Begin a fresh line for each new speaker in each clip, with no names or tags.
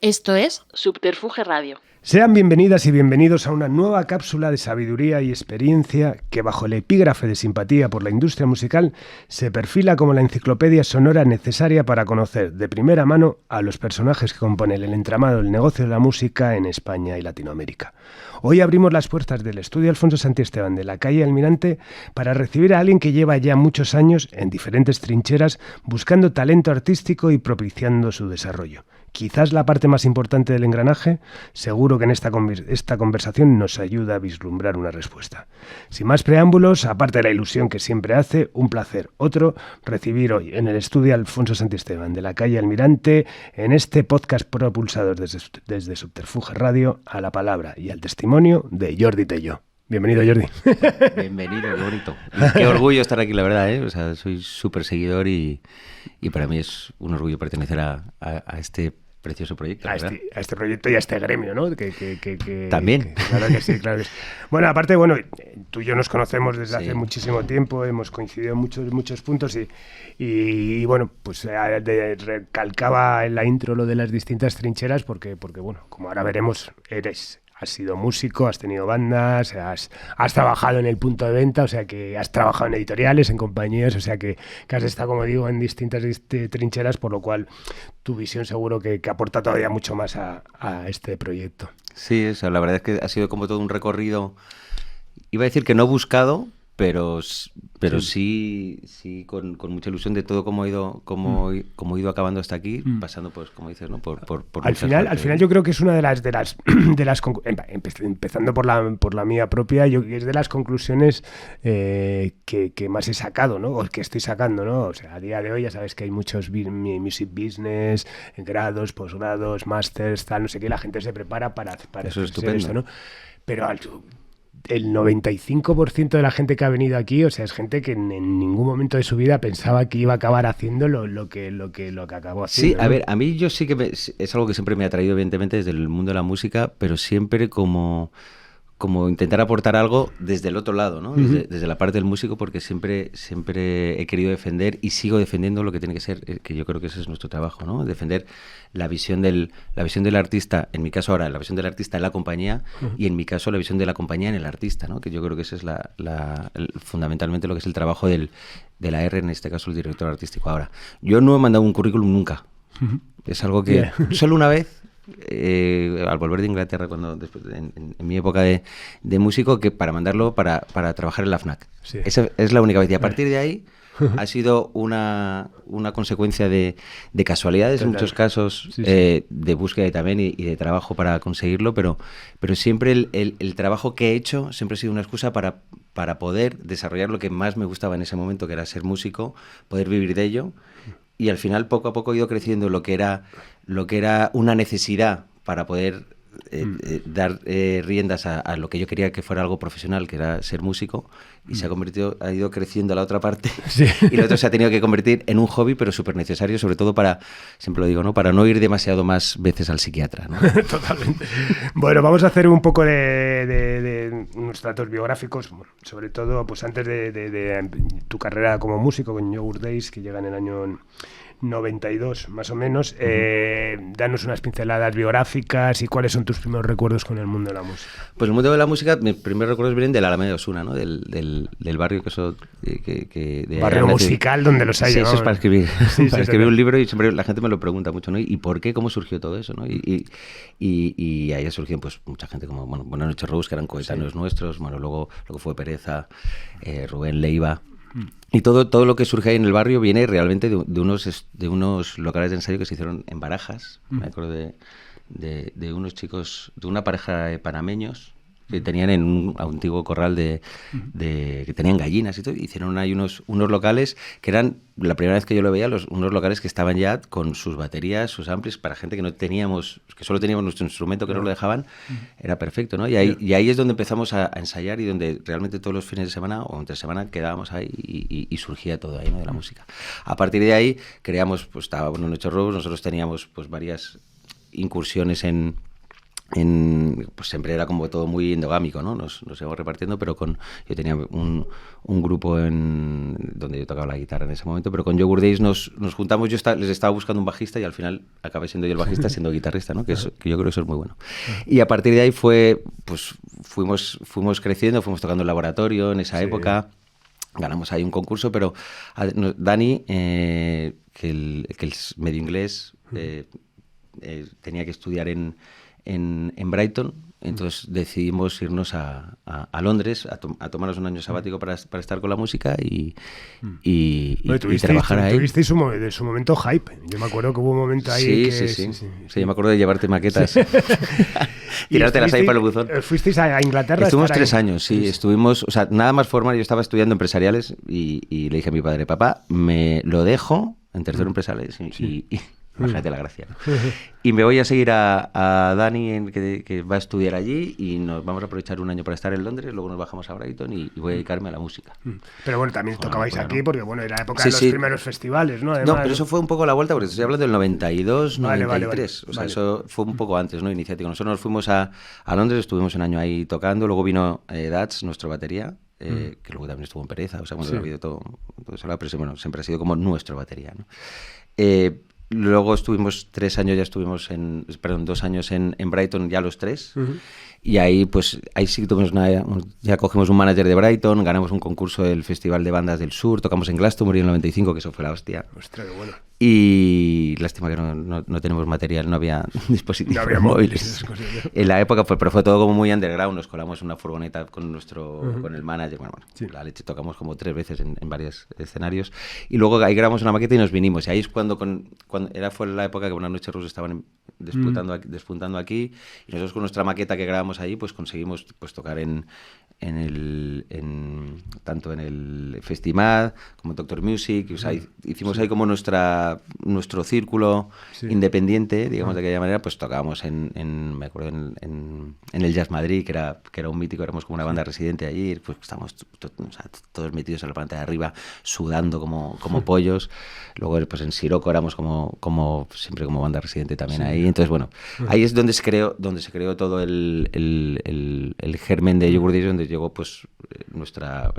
Esto es Subterfuge Radio.
Sean bienvenidas y bienvenidos a una nueva cápsula de sabiduría y experiencia que, bajo el epígrafe de simpatía por la industria musical, se perfila como la enciclopedia sonora necesaria para conocer de primera mano a los personajes que componen el entramado del negocio de la música en España y Latinoamérica. Hoy abrimos las puertas del estudio Alfonso Santiesteban de la calle Almirante para recibir a alguien que lleva ya muchos años en diferentes trincheras buscando talento artístico y propiciando su desarrollo. Quizás la parte más importante del engranaje. Seguro que en esta conversación nos ayuda a vislumbrar una respuesta. Sin más preámbulos, aparte de la ilusión que siempre hace, un placer otro recibir hoy en el estudio Alfonso Santiesteban de la calle Almirante, en este podcast propulsado desde Subterfuge Radio, a la palabra y al testimonio de Jordi Tello. Bienvenido, Jordi.
Bienvenido, qué bonito. Y qué orgullo estar aquí, la verdad, ¿eh? O sea, soy súper seguidor y para mí es un orgullo pertenecer a este precioso proyecto.
A este proyecto y a este gremio, ¿no?
También.
Claro que sí, claro que sí. Bueno, aparte, tú y yo nos conocemos desde hace muchísimo tiempo, hemos coincidido en muchos puntos y bueno, pues recalcaba en la intro lo de las distintas trincheras porque bueno, como ahora veremos, has sido músico, has tenido bandas, has trabajado en el punto de venta, o sea que has trabajado en editoriales, en compañías, o sea que has estado, como digo, en distintas trincheras, por lo cual tu visión seguro que aporta todavía mucho más a este proyecto.
Sí, o sea, la verdad es que ha sido como todo un recorrido, iba a decir que no buscado, pero sí con mucha ilusión de todo cómo he ido acabando hasta aquí, pasando, pues, como dices, ¿no? por
al final yo creo que es una de las empezando por la mía propia, es de las conclusiones que más he sacado, ¿no? O que estoy sacando, ¿no? O sea, a día de hoy ya sabes que hay muchos music business, grados, posgrados, másters, tal, no sé qué, la gente se prepara para
eso es
hacer esto, ¿no? Pero el 95% de la gente que ha venido aquí, o sea, es gente que en ningún momento de su vida pensaba que iba a acabar haciendo lo que acabó haciendo.
Sí, a ver, a mí yo sí que es algo que siempre me ha atraído, evidentemente, desde el mundo de la música, pero siempre como intentar aportar algo desde el otro lado, ¿no? Desde la parte del músico, porque siempre he querido defender y sigo defendiendo lo que tiene que ser, que yo creo que ese es nuestro trabajo, ¿no? Defender la visión del artista, en mi caso ahora, la visión del artista en la compañía, y en mi caso la visión de la compañía en el artista, ¿no? Que yo creo que ese es fundamentalmente lo que es el trabajo de la R, en este caso el director artístico. Ahora, yo no he mandado un currículum nunca. Es algo que solo una vez, al volver de Inglaterra, en mi época de músico, que para mandarlo para trabajar en la FNAC. Sí. Esa es la única vez. Y a partir de ahí ha sido una consecuencia de casualidades, en muchos casos, de búsqueda también y de trabajo para conseguirlo, pero siempre el trabajo que he hecho siempre ha sido una excusa para poder desarrollar lo que más me gustaba en ese momento, que era ser músico, poder vivir de ello. Y al final, poco a poco, he ido creciendo lo que era una necesidad para poder dar riendas a lo que yo quería que fuera algo profesional, que era ser músico, y ha ido creciendo a la otra parte, y lo otro se ha tenido que convertir en un hobby, pero súper necesario, sobre todo siempre lo digo, ¿no? Para no ir demasiado más veces al psiquiatra, ¿no?
Totalmente. Bueno, vamos a hacer un poco de unos datos biográficos, sobre todo pues antes de tu carrera como músico con Yogurt Days, que llega en el año 92 más o menos. Danos unas pinceladas biográficas y cuáles son tus primeros recuerdos con el mundo de la música.
Pues el mundo de la música, mis primeros recuerdos vienen de la Alameda de Osuna, ¿no? Del barrio que
barrio musical donde los hay.
Sí, eso es para escribir, escribir un libro, y siempre la gente me lo pregunta mucho, ¿no? ¿Y por qué? ¿Cómo surgió todo eso, no? Y ahí surgió pues mucha gente como Buenas noches Rose, que eran coetáneos nuestros, luego lo que fue Pereza, Rubén Leiva. Y todo lo que surge ahí en el barrio viene realmente de unos locales de ensayo que se hicieron en Barajas. Me acuerdo de unos chicos, de una pareja de panameños que tenían en un antiguo corral que tenían gallinas y todo. Hicieron ahí unos locales que eran, la primera vez que yo lo veía, unos locales que estaban ya con sus baterías, sus amplis, para gente que que solo teníamos nuestro instrumento, que no lo dejaban. Era perfecto, ¿no? Y ahí es donde empezamos a ensayar, y donde realmente todos los fines de semana o entre semana quedábamos ahí y surgía todo ahí, ¿no? De la música. A partir de ahí creamos, pues estaba Buenas noches Rose, nosotros teníamos pues varias incursiones en pues siempre era como todo muy endogámico, ¿no? Nos íbamos repartiendo, pero yo tenía un grupo donde yo tocaba la guitarra en ese momento, pero con Yogurt Days nos juntamos, les estaba buscando un bajista y al final acabé siendo yo el bajista siendo guitarrista, ¿no? Que yo creo que eso es muy bueno. Y a partir de ahí pues fuimos creciendo, fuimos tocando en laboratorio en esa época, ganamos ahí un concurso, pero Dani, que es medio inglés, tenía que estudiar en Brighton, entonces decidimos irnos a Londres a tomarnos un año sabático para estar con la música y trabajar ahí.
Tuvisteis su momento hype. Yo me acuerdo que hubo un momento ahí
Sí, yo me acuerdo de llevarte maquetas. Tirártelas ahí para el buzón.
¿Fuisteis a Inglaterra?
Estuvimos 3 años, sí. Estuvimos, o sea, nada más formal. Yo estaba estudiando empresariales y le dije a mi padre, papá, me lo dejo en tercero empresariales y imagínate la gracia, ¿no? Y me voy a seguir a Dani, que va a estudiar allí, y nos vamos a aprovechar un año para estar en Londres, luego nos bajamos a Brighton y voy a dedicarme a la música.
Pero bueno, también tocabais aquí, porque bueno, era época de los primeros festivales, ¿no? Además,
no, pero eso fue un poco la vuelta, porque estoy hablando del 92, 93,
vale.
O sea, eso fue un poco antes, ¿no? Iniciático. Nosotros nos fuimos a Londres, estuvimos un año ahí tocando, luego vino Dats, nuestro batería, que luego también estuvo en Pereza, o sea, bueno, ha habido todo ese lado, pero bueno, siempre ha sido como nuestro batería, ¿no? Luego estuvimos 2 años en Brighton, ya los 3. Y ahí sí tuvimos ya cogimos un manager de Brighton, ganamos un concurso del Festival de Bandas del Sur, tocamos en Glastonbury en el 95, que eso fue la hostia.
Ostras, qué bueno.
Y lástima que no tenemos material, no había dispositivos móviles. En la época pero fue todo como muy underground, nos colamos una furgoneta con con el manager, la leche, tocamos como 3 veces en varios escenarios, y luego ahí grabamos una maqueta y nos vinimos, y ahí es cuando fue la época que Buenas noches Rusia estaban despuntando aquí, y nosotros con nuestra maqueta que grabamos ahí, pues conseguimos tocar tanto en el Festimad como en Doctor Music, o sea, hicimos ahí como nuestro círculo independiente, digamos, de aquella manera, pues tocábamos me acuerdo en el Jazz Madrid, que era un mítico, éramos como una banda residente allí, pues estábamos todos metidos en la planta de arriba, sudando como pollos. Luego pues en Siroco éramos como siempre como banda residente también ahí. Entonces, bueno, ahí es donde se creó todo el germen de Yogurt Days, donde llegó pues nuestra...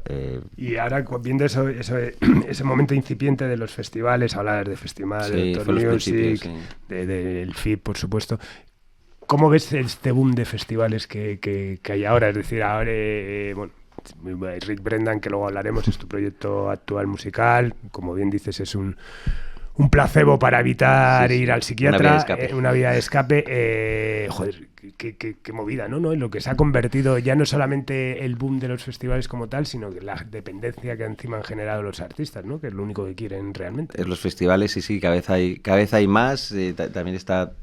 Y ahora, viendo ese momento incipiente de los festivales, hablar de Festival, de Doctor Music, del FIP, por supuesto, ¿cómo ves este boom de festivales que hay ahora? Es decir, ahora, Rick Brendan, que luego hablaremos, es tu proyecto actual musical, como bien dices, es un placebo para evitar ir al psiquiatra, una vía de escape. Joder, qué movida, ¿no? En lo que se ha convertido ya no solamente el boom de los festivales como tal, sino que la dependencia que encima han generado los artistas, ¿no? Que es lo único que quieren realmente.
Los festivales, sí, cada vez hay más. También está...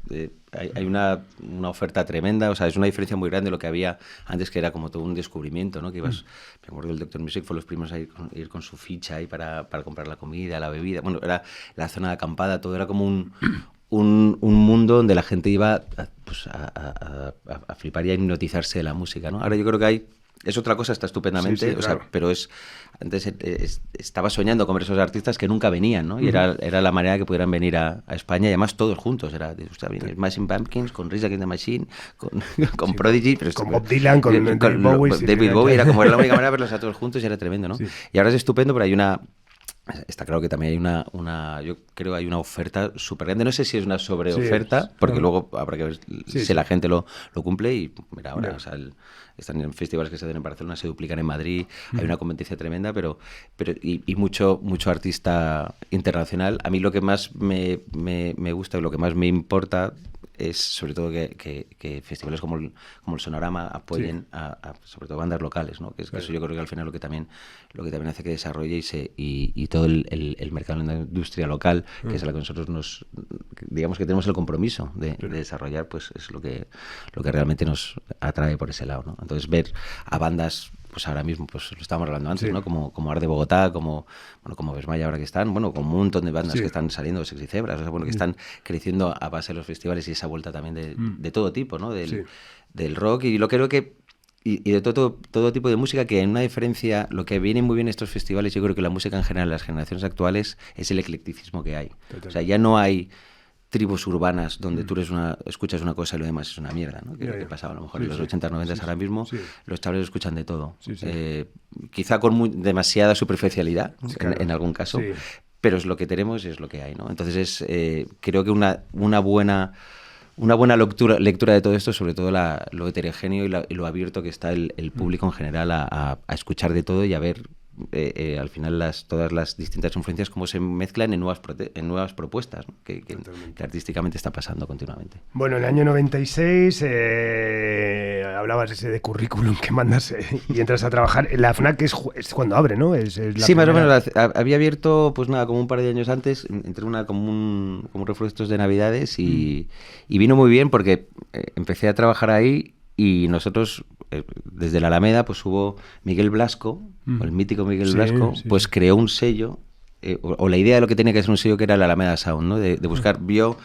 hay una oferta tremenda, o sea, es una diferencia muy grande de lo que había antes, que era como todo un descubrimiento, ¿no? Que ibas, me acuerdo del Doctor Music, fue los primeros a ir con su ficha ahí para comprar la comida, la bebida, bueno, era la zona de acampada, todo era como un mundo donde la gente iba a flipar y a hipnotizarse de la música, ¿no? Ahora yo creo que es otra cosa, está estupendamente,
claro.
O sea, pero antes estaba soñando con ver esos artistas que nunca venían, ¿no? Y era la manera que pudieran venir a España, y además todos juntos, Smashing Pumpkins, con Rage Against the Machine, con
Prodigy, pero con Bob Dylan, con David Bowie.
David Bowie, era como la única manera de verlos a todos juntos y era tremendo, ¿no? Sí. Y ahora es estupendo, pero está claro que también hay yo creo que hay una oferta súper grande. No sé si es una sobreoferta, porque luego habrá que ver si la gente lo cumple. Y mira, ahora están en festivales que se hacen en Barcelona, se duplican en Madrid, hay una competencia tremenda, pero mucho artista internacional. A mí lo que más me gusta y lo que más me importa es sobre todo que festivales como el Sonorama apoyen a sobre todo bandas locales, ¿no? Que eso yo creo que al final lo que también hace que desarrolle y todo el mercado de la industria local, que es a la que nosotros digamos que tenemos el compromiso de desarrollar, pues es lo que realmente nos atrae por ese lado, ¿no? Entonces ver a bandas, pues ahora mismo, pues lo estábamos hablando antes, ¿no? Como Art de Bogotá, como Vesmaya ahora que están, como un montón de bandas que están saliendo, Sexy Zebras, que están creciendo a base de los festivales y esa vuelta también de todo tipo, ¿no? Del rock, y lo creo que y de todo tipo de música, que en una diferencia, lo que viene muy bien estos festivales, yo creo que la música en general, las generaciones actuales, es el eclecticismo que hay. Total. O sea, ya no hay tribus urbanas donde tú escuchas una cosa y lo demás es una mierda, ¿no? Que pasaba a lo mejor en los 80, 90 ahora mismo, los chavales escuchan de todo. Quizá con demasiada superficialidad en algún caso, pero es lo que tenemos y es lo que hay, ¿no? Entonces creo que una buena lectura de todo esto, sobre todo lo heterogéneo y lo abierto que está el público en general a escuchar de todo y a ver al final todas las distintas influencias cómo se mezclan en nuevas propuestas, ¿no? que artísticamente está pasando continuamente.
Bueno, en el año 96 hablabas ese de currículum que mandas y entras a trabajar. La FNAC es cuando abre, ¿no? Es la
sí,
primera...
más o menos. Había abierto, pues nada, como un par de años antes, entré como un refuerzos de Navidades y vino muy bien porque empecé a trabajar ahí y nosotros... desde la Alameda pues hubo Miguel Blasco, el mítico Miguel Blasco, pues creó un sello, o la idea de lo que tenía que ser un sello que era la Alameda Sound, ¿no? De buscar, vio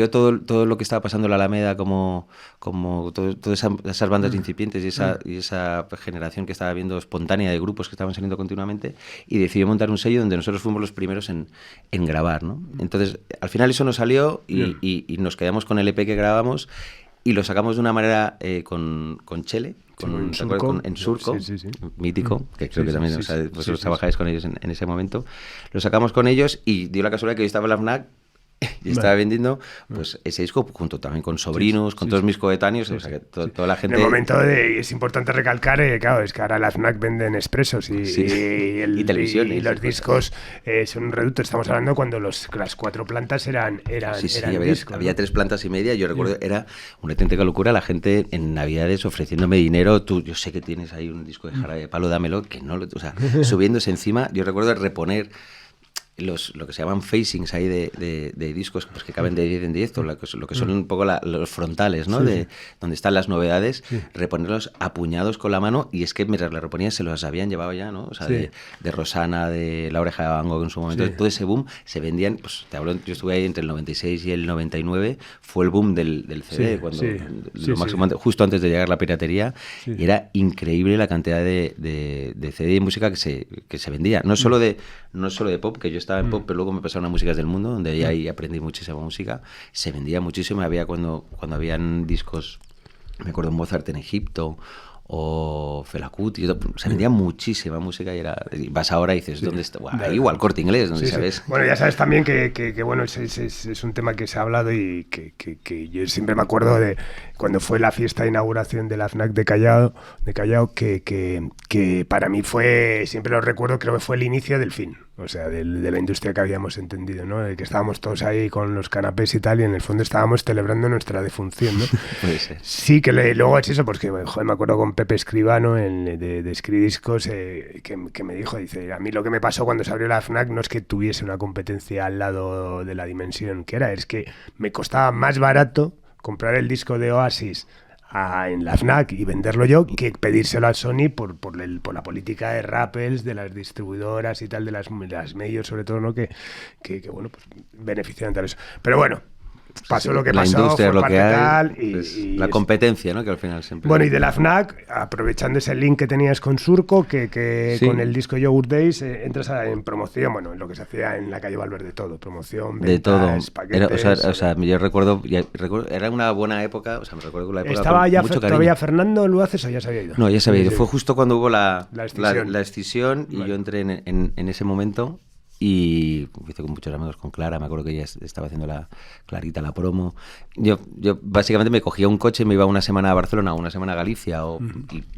todo lo que estaba pasando en la Alameda como todas esas bandas incipientes y esa generación que estaba viendo espontánea de grupos que estaban saliendo continuamente, y decidió montar un sello donde nosotros fuimos los primeros en grabar, ¿no? Entonces al final eso nos salió y nos quedamos con el EP que grabamos. Y lo sacamos de una manera con Chele, en Surco, mítico, que creo que también vosotros trabajáis con ellos en ese momento. Lo sacamos con ellos y dio la casualidad que yo estaba en la FNAC y estaba vendiendo pues ese disco junto también con sobrinos, con todos mis coetáneos, o sea que toda la gente...
En el momento es importante recalcar, claro, es que ahora la FNAC venden expresos y
televisión
y los discos son un reducto. Estamos hablando cuando las 4 plantas eran
había 3 plantas y media. Yo recuerdo, era una auténtica locura la gente en Navidades ofreciéndome dinero. Yo sé que tienes ahí un disco de Jarabe de Palo, dámelo, que no, o sea, subiéndose encima. Yo recuerdo reponer lo que se llaman facings ahí de discos pues, que caben de 10 en 10, o lo que son un poco los frontales, ¿no? Donde están las novedades, reponerlos apuñados con la mano, y es que mientras la reponías se los habían llevado ya, ¿no? O sea, de Rosana, de La Oreja de Van Gogh en su momento, todo ese boom se vendían, pues te hablo, yo estuve ahí entre el 96 y el 99, fue el boom del CD, cuando lo máximo, justo antes de llegar la piratería, y era increíble la cantidad de CD y música que se vendía, no solo de pop, que yo estaba en pop, pero luego me pasaron a Músicas del Mundo, donde ahí aprendí muchísima música. Se vendía muchísimo. Había cuando habían discos, me acuerdo, Mozart en Egipto o Fela Kuti, se vendía muchísima música y vas ahora y dices, ¿dónde está? Ahí igual Corte Inglés, ¿dónde sabes?
Bueno, ya sabes también que bueno, es un tema que se ha hablado y que yo siempre me acuerdo de cuando fue la fiesta de inauguración de la FNAC de Callao, que para mí fue, siempre lo recuerdo, creo que fue el inicio del fin. O sea, de la industria que habíamos entendido, ¿no? De que estábamos todos ahí con los canapés y tal, y en el fondo estábamos celebrando nuestra defunción, ¿no?
Puede ser.
Sí, que luego es eso, porque, joder, me acuerdo con Pepe Escribano de Escridiscos, que me dijo, dice, a mí lo que me pasó cuando se abrió la FNAC no es que tuviese una competencia al lado de la dimensión que era, es que me costaba más barato comprar el disco de Oasis en la FNAC y venderlo yo que pedírselo a Sony por la política de rappels de las distribuidoras y tal, de las medios sobre todo, ¿no? Que bueno, pues benefician de eso. Pero bueno, pasó lo que pasó,
la industria,
fue
lo
parte
que hay,
tal
y la competencia, ¿no? Que al final siempre...
Bueno, y de la FNAC, aprovechando ese link que tenías con Surco, que con el disco Yogurt Days entras en promoción, bueno, en lo que se hacía en la calle Valverde, todo, promoción, ventas,
de todo.
Paquetes...
O sea, yo recuerdo, era una buena época, o sea, me recuerdo que la época
¿Estaba ya
mucho
todavía Fernando Luaces o ya se había ido?
No, ya se había ido. Fue justo cuando hubo la escisión y yo entré en ese momento. Y hice con muchos amigos, con Clara, me acuerdo que ella estaba haciendo Clarita la promo. Yo básicamente me cogía un coche y me iba una semana a Barcelona, una semana a Galicia,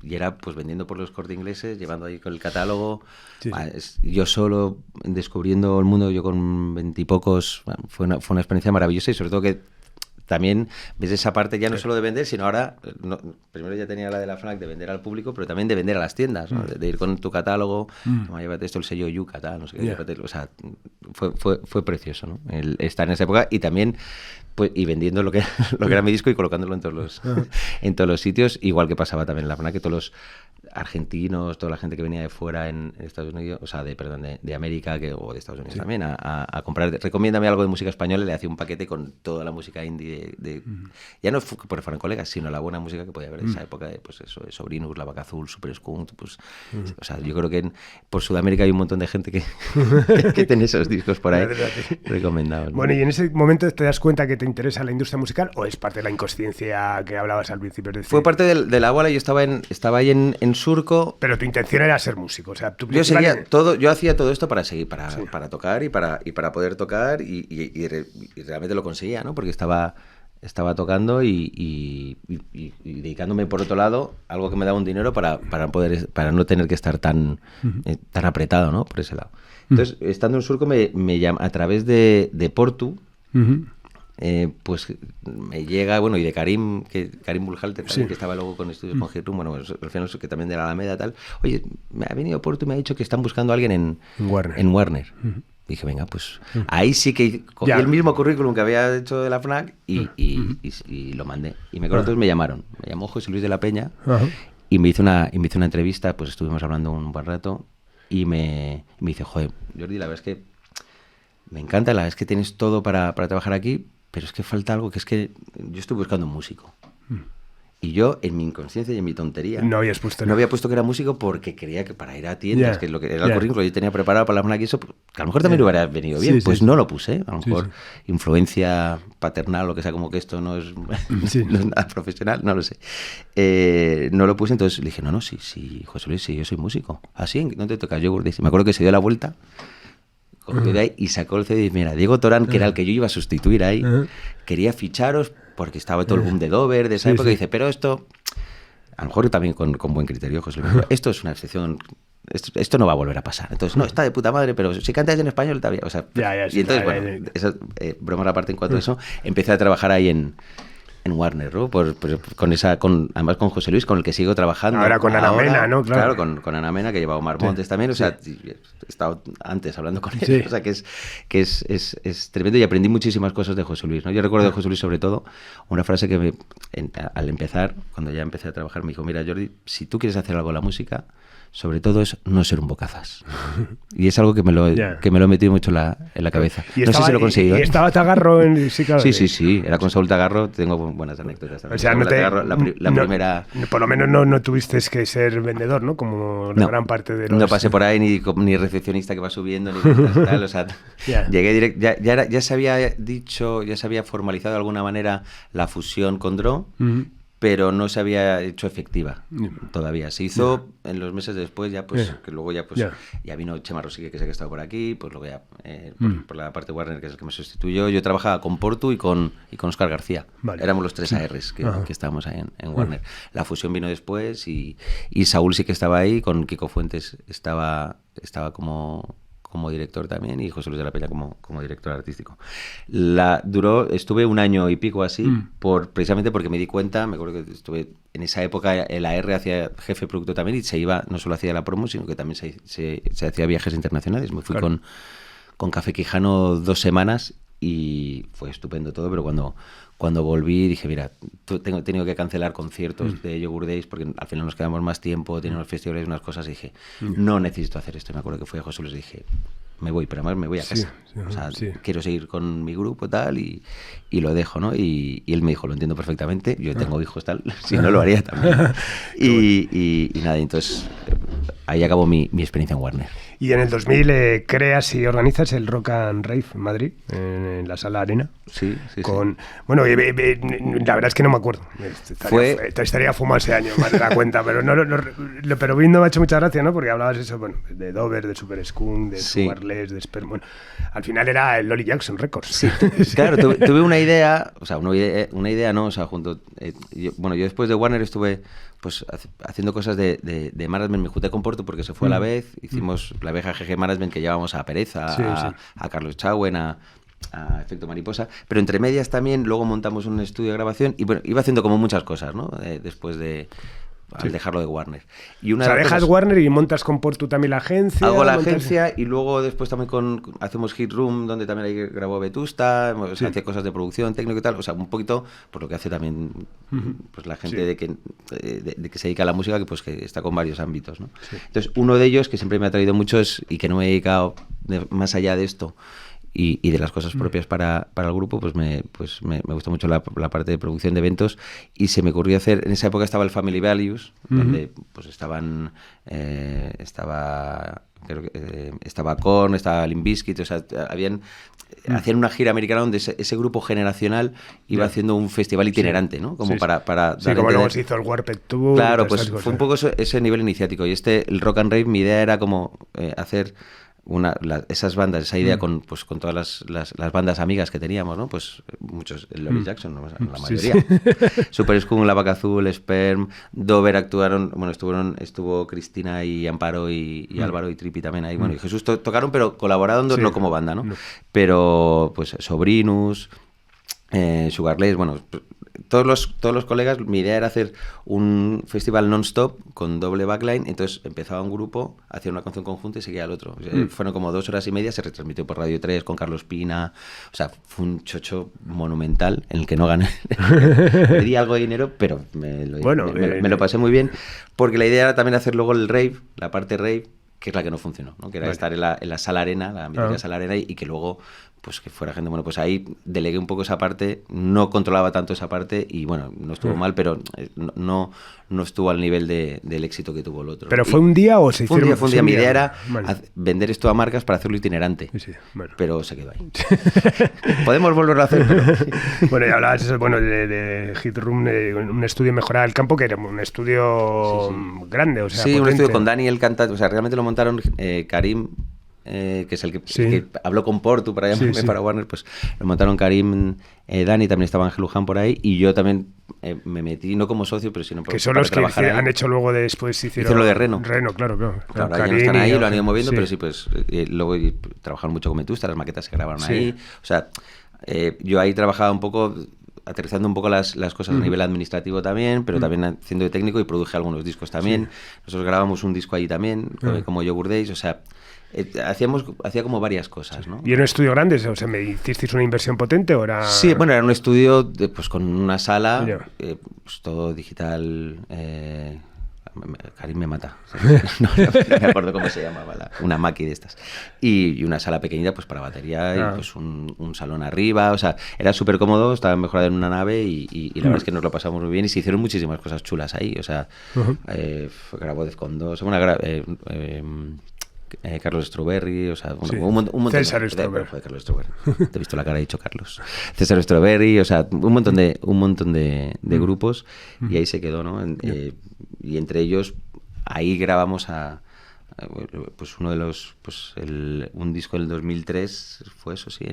y era pues vendiendo por los Corte Ingleses, llevando ahí con el catálogo, yo solo descubriendo el mundo, yo con 20 y pocos, fue una experiencia maravillosa, y sobre todo que también ves esa parte ya no solo de vender, sino ahora, primero ya tenía la de la FNAC de vender al público, pero también de vender a las tiendas, ¿no? De ir con tu catálogo, llévate esto, el sello Yuca, tal, no sé qué, llévate, o sea, fue precioso, ¿no? El estar en esa época, y también Pues, y vendiendo lo que era mi disco y colocándolo en todos los sitios, igual que pasaba también en la FNAC, que todos los argentinos, toda la gente que venía de fuera en Estados Unidos, o sea, de América o de Estados Unidos también, a comprar, recomiéndame algo de música española, y le hacía un paquete con toda la música indie ya no porque fueran colegas, sino la buena música que podía haber en esa época, pues eso, de Sobrinus, La Vaca Azul, Super Skunk, pues, o sea, yo creo que por Sudamérica hay un montón de gente que tiene esos discos por ahí recomendados, ¿no?
Bueno, y en ese momento te das cuenta que te interesa la industria musical, ¿o es parte de la inconsciencia que hablabas al principio? Es decir,
fue parte de la bola. Yo estaba ahí en Surco.
Pero tu intención era ser músico, o sea,
yo hacía todo esto para seguir, para tocar y para poder tocar, y realmente lo conseguía, ¿no? Porque estaba tocando y dedicándome, por otro lado, algo que me daba un dinero para no tener que estar tan apretado, ¿no? Por ese lado. Entonces, estando en Surco, me llama a través de Portu. Pues me llega, bueno, y de Karim Bulhalter también, que estaba luego con estudios con Gertrude, bueno, al final que también de la Alameda, tal. Oye, me ha venido Portu y me ha dicho que están buscando a alguien en Warner. Dije, venga, pues ahí sí que cogí el mismo currículum que había hecho de la FNAC y lo mandé. Y me acuerdo, entonces me llamó José Luis de la Peña y me hizo una entrevista, pues estuvimos hablando un buen rato y me dice, joder, Jordi, la verdad es que me encanta, la verdad es que tienes todo para trabajar aquí, pero es que falta algo, que es que yo estoy buscando un músico. Y yo, en mi inconsciencia y en mi tontería, no había puesto que era músico porque creía que para ir a tiendas, que es lo que era el currículo que yo tenía preparado para la FNAC y eso, que a lo mejor también hubiera venido bien. No lo puse, a lo mejor influencia paternal, lo que sea, como que esto no es nada profesional, no lo sé. No lo puse, entonces le dije, no, sí, José Luis, sí, yo soy músico. ¿Así? ¿No te toca yogur? Me acuerdo que se dio la vuelta de ahí y sacó el CD y dice, mira, Diego Torán, que era el que yo iba a sustituir ahí, quería ficharos porque estaba todo el boom de Dover de esa época, y dice, pero esto, a lo mejor también con buen criterio, José Luis, esto es una excepción, esto no va a volver a pasar. Entonces, no, está de puta madre, pero si cantas en español está bien. O sea, y entonces, bueno, eso, bromas aparte en cuanto a eso, empecé a trabajar ahí en Warner, ¿no? Además con José Luis, con el que sigo trabajando.
Ahora con Ana Mena, ¿no?
Claro, con Ana Mena, que lleva Omar Montes también. O sea, he estado antes hablando con él. O sea, que es tremendo, y aprendí muchísimas cosas de José Luis, ¿no? Yo recuerdo de José Luis, sobre todo, una frase que al empezar, cuando ya empecé a trabajar, me dijo, mira, Jordi, si tú quieres hacer algo en la música, sobre todo es no ser un bocazas. Y es algo que me lo he metido mucho en la cabeza. No sé si lo he conseguido.
¿Y estaba Tagarro en...?
Sí, claro. Sí. Era con Saúl Tagarro. Tengo buenas anécdotas también.
O sea,
la primera...
Por lo menos no tuviste que ser vendedor, ¿no? Como la gran parte de los...
No pasé por ahí ni recepcionista que va subiendo, ni tal. O sea, llegué directo... Ya se había dicho, ya se había formalizado de alguna manera la fusión con Dro, pero no se había hecho efectiva todavía. Se hizo en los meses después, ya pues que luego ya pues ya vino Chema Rosique, que sé que estaba por aquí, pues luego ya por la parte de Warner, que es el que me sustituyó. Yo trabajaba con Portu y con Óscar García. Vale. Éramos los tres ARs que estábamos ahí en Warner. La fusión vino después y Saúl sí que estaba ahí, con Kiko Fuentes estaba como director también, y José Luis de la Peña como director artístico. Estuve un año y pico así, precisamente porque me di cuenta, me acuerdo que estuve en esa época, el AR hacía jefe de producto también, y se iba, no solo hacía la promo, sino que también se hacía viajes internacionales. Me fui con Café Quijano 2 semanas y fue estupendo todo, pero cuando volví dije, mira, he tenido que cancelar conciertos de Yogur Days porque al final nos quedamos más tiempo, teníamos festivales, unas cosas, y dije, no necesito hacer esto. Me acuerdo que fui a José Luis y dije, me voy, pero además me voy a casa. Quiero seguir con mi grupo tal y lo dejo, ¿no? Y él me dijo, lo entiendo perfectamente, yo tengo hijos tal, si no lo haría también. y nada, entonces ahí acabó mi experiencia en Warner.
Y en el 2000 creas y organizas el Rock and Rave en Madrid, en la Sala Arena.
Sí.
Bueno, la verdad es que no me acuerdo. Estaría fumado ese año, más de la cuenta, pero pero viendo me ha hecho mucha gracia, ¿no? Porque hablabas eso, bueno, de Dover, de Super Skunk, de Wireless, de Sperm. Bueno, al final era el Lolly Jackson Records.
Sí, claro, tuve una idea, o sea, una idea no, o sea, yo después de Warner estuve pues haciendo cosas de management. Me junté con Portu porque se fue a la vez, hicimos la vieja GG Management que llevábamos a Pereza, a Carlos Chauen, a Efecto Mariposa, pero entre medias también luego montamos un estudio de grabación y bueno, iba haciendo como muchas cosas, ¿no? Después de al dejarlo de Warner. Y
o sea, dejas Warner y montas con Portu también la agencia.
Hago la agencia y luluego después también hacemos Hit Room, donde también ahí grabó Vetusta, o sea, hace cosas de producción técnico y tal, o sea, un poquito por lo que hace también pues la gente de que se dedica a la música, que pues que está con varios ámbitos, ¿no? Sí. Entonces, uno de ellos que siempre me ha traído mucho y que no me he dedicado más allá de esto, y de las cosas propias para el grupo, pues me gusta mucho la parte de producción de eventos, y se me ocurrió hacer, en esa época estaba el Family Values, donde pues estaba Korn, estaba Limp Bizkit, o sea, hacían una gira americana donde ese grupo generacional iba haciendo un festival itinerante, ¿no? Como para
como luego se hizo el Warped Tour.
Claro, pues fue un poco ese nivel iniciático, y el Rock and Rave, mi idea era como hacer esas bandas, esa idea con todas las bandas amigas que teníamos, ¿no? Pues muchos, Lori Jackson, ¿no? La mayoría. Super Skunk, La Vaca Azul, Sperm, Dover actuaron, bueno, estuvo Cristina y Amparo y Álvaro y Tripi también ahí, bueno, y Jesús tocaron, pero colaborando, no como banda, ¿no? Pero, pues, Sobrinus, Sugarless, bueno, todos los colegas, mi idea era hacer un festival non-stop con doble backline, entonces empezaba un grupo, hacía una canción conjunta y seguía al otro. O sea, fueron como 2 horas y media, se retransmitió por Radio 3 con Carlos Pina, o sea, fue un chocho monumental en el que no gané. Me di algo de dinero, pero me lo pasé muy bien, porque la idea era también hacer luego el rave, la parte rave, que es la que no funcionó, ¿no? Que era estar en la sala arena, la mítica sala arena, y que luego pues que fuera gente, bueno, pues ahí delegué un poco esa parte, no controlaba tanto esa parte y bueno, no estuvo mal, pero no estuvo al nivel del éxito que tuvo el otro.
¿Pero fue un día o se hicieron?
Fue un día. Mi idea era vender esto a marcas para hacerlo itinerante, pero se quedó ahí. Podemos volverlo a hacer, pero...
Bueno, y hablabas eso, de Hit Room, un estudio Mejorada del Campo, que era un estudio grande, o sea,
sí,
potente.
Un estudio con Dani, el cantante, o sea, realmente lo montaron Karim, que es el que habló con Portu para llamarme para Warner, pues lo montaron Karim, Dani, también estaba Ángel Luján por ahí, y yo también me metí, no como socio, pero sino
que son los que han hecho luego después hicieron
lo de Reno,
claro,
ya no están ahí, lo han ido moviendo, pero sí, pues luego trabajaron mucho con Vetusta, las maquetas se grabaron ahí, o sea, yo ahí trabajaba un poco, aterrizando un poco las cosas a nivel administrativo también, pero también haciendo de técnico, y produje algunos discos también. Nosotros grabamos un disco ahí también, como Yogurt Days, o sea, hacía como varias cosas, ¿no?
¿Y era un estudio grande? O sea, ¿me hicisteis una inversión potente o era...?
Sí, bueno, era un estudio pues con una sala, pues todo digital... Karim me mata. No me acuerdo cómo se llamaba, una Mackie de estas. Y una sala pequeñita pues para batería y pues un salón arriba. O sea, era súper cómodo, estaba mejorado en una nave y la verdad es que nos lo pasamos muy bien y se hicieron muchísimas cosas chulas ahí. O sea, grabó Defcon 2, Carlos Strawberry, o sea, un montón
César Strawberry.
Carlos Strawberry. Te he visto la cara y he dicho Carlos. César Strawberry, o sea, un montón de grupos y ahí se quedó, ¿no? Y entre ellos ahí grabamos pues uno de los un disco del 2003 fue eso sí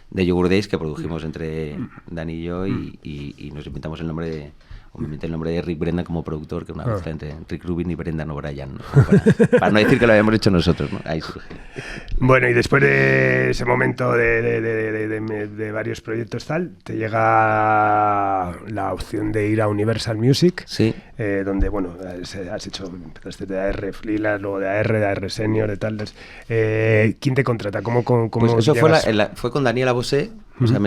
de Yogurt Days que produjimos entre Dani y yo y nos inventamos el nombre de me inventé el nombre de Rick Brenda como productor, que es una mezcla entre Rick Rubin y Brendan O'Brien, ¿no? Para no decir que lo habíamos hecho nosotros, ¿no? Ahí surge.
Bueno, y después de ese momento de varios proyectos tal, te llega la opción de ir a Universal Music, donde, bueno, empezaste de AR Freelance, luego de AR Senior, de tal. ¿Quién te contrata? ¿Cómo
pues eso fue con Daniela Bosé, o sea,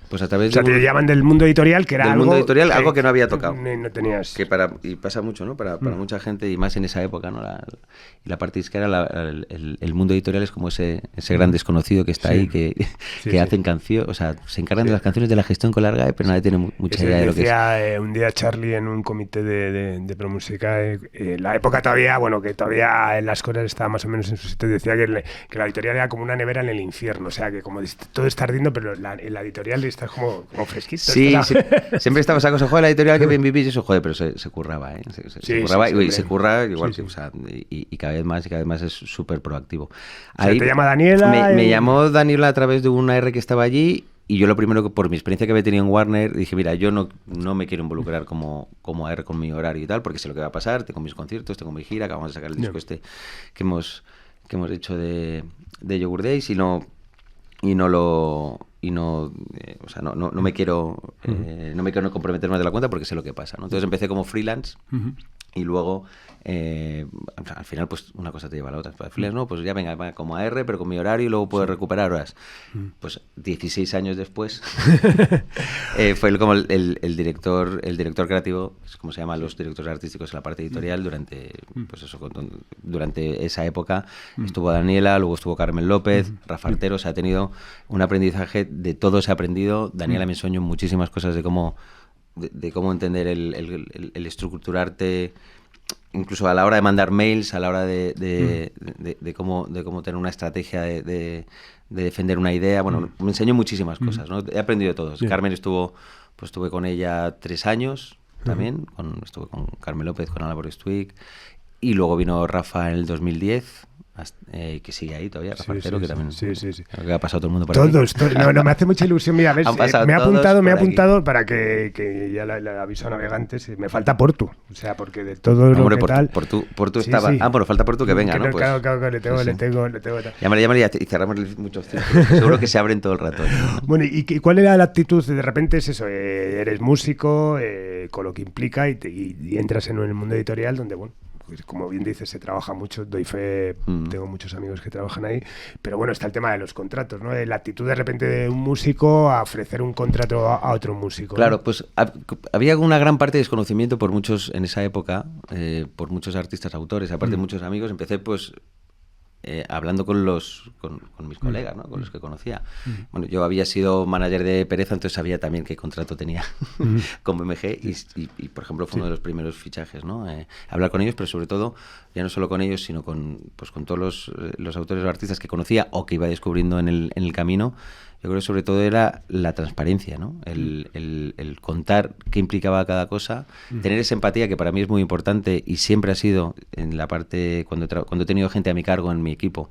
pues a través
te llaman del mundo editorial, que era
algo que no había tocado.
No tenías.
Y pasa mucho, ¿no? Para mucha gente, y más en esa época, ¿no? La parte disquera, el mundo editorial es como ese gran desconocido que está ahí, que hacen canciones, o sea, se encargan de las canciones de la gestión con la RGAE, pero nadie tiene mucha idea de lo que es.
Un día Charlie en un comité de Promúsica, la época todavía, que todavía en las cosas estaba más o menos en su sitio, decía que la editorial era como una nevera en el infierno, o sea, que como todo está ardiendo, pero en la editorial está como fresquito.
Sí, siempre estaba esa cosa, la editorial que bien vivís, eso, pero se curraba, ¿eh? Se curraba y se curra igual que, o sea, y cada vez más es súper proactivo.
Ahí, ¿te llama Daniela?
Me llamó Daniela a través de una R que estaba allí, y yo lo primero, por mi experiencia que había tenido en Warner, dije, mira, yo no me quiero involucrar como AR con mi horario y tal, porque sé lo que va a pasar, tengo mis conciertos, tengo mi gira, acabamos de sacar el disco que hemos hecho de Yogurt Days, y no o sea, no me quiero no me quiero comprometer más de la cuenta porque sé lo que pasa, ¿no? Entonces empecé como freelance y luego al final pues una cosa te lleva a la otra. Para freelance, no, pues ya venga como AR, pero con mi horario y luego puedo recuperar horas. Pues 16 años después fue como el director creativo, es como se llaman los directores artísticos en la parte editorial durante esa época. Estuvo Daniela, luego estuvo Carmen López, Rafa Artero. O sea, ha tenido un aprendizaje, de todo se ha aprendido. Daniela me enseñó muchísimas cosas de cómo entender el estructurarte, incluso a la hora de mandar mails, a la hora de cómo tener una estrategia de defender una idea. Bueno, me enseñó muchísimas cosas, ¿no? He aprendido de todos. Carmen estuve con ella 3 años también, estuve con Carmen López, con Álvaro Stuig, y luego vino Rafa en el 2010, que sigue ahí todavía, Rafa Artero, que también creo que ha pasado todo el mundo por aquí.
No, me hace mucha ilusión. Mira, a ver, me he apuntado para que ya le aviso a navegantes. Me falta Portu, o sea, porque de todo lo que tal...
Portu estaba... Sí. Bueno, falta Portu que venga, ¿no? Pues,
claro, le tengo.
Llámale y cerramos muchos círculos. Seguro que se abren todo el rato, ¿no?
Bueno, ¿y cuál era la actitud? De repente es eso, eres músico, con lo que implica, y entras en el mundo editorial donde, bueno, pues como bien dices, se trabaja mucho, doy fe, tengo muchos amigos que trabajan ahí, pero bueno, está el tema de los contratos, ¿no? La actitud de repente de un músico a ofrecer un contrato a otro músico.
Claro, ¿no? Pues había una gran parte de desconocimiento por muchos, en esa época, por muchos artistas, autores, aparte de muchos amigos. Empecé pues hablando con mis colegas, ¿no? Con los que conocía. Bueno, yo había sido manager de Pereza, entonces sabía también qué contrato tenía con BMG y, por ejemplo, fue uno de los primeros fichajes, ¿no? Hablar con ellos, pero sobre todo, ya no solo con ellos, sino con todos los autores o artistas que conocía o que iba descubriendo en el camino. Yo creo que sobre todo era la transparencia, ¿no? El contar qué implicaba cada cosa, tener esa empatía que para mí es muy importante y siempre ha sido en la parte, cuando he tenido gente a mi cargo en mi equipo,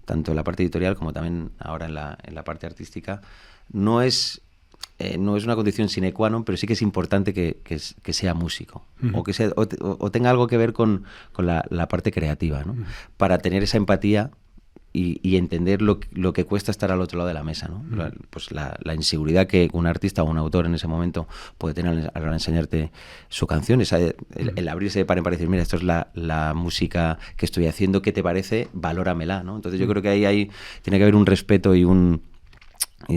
tanto en la parte editorial como también ahora en la parte artística. No es una condición sine qua non, pero sí que es importante que sea músico o tenga algo que ver con la parte creativa, ¿no? Para tener esa empatía y entender lo que cuesta estar al otro lado de la mesa, ¿no? Pues la inseguridad que un artista o un autor en ese momento puede tener a la hora de enseñarte su canción, el abrirse de par en par y decir, mira, esto es la música que estoy haciendo, ¿qué te parece? Valóramela, ¿no? Entonces yo creo que ahí tiene que haber un respeto y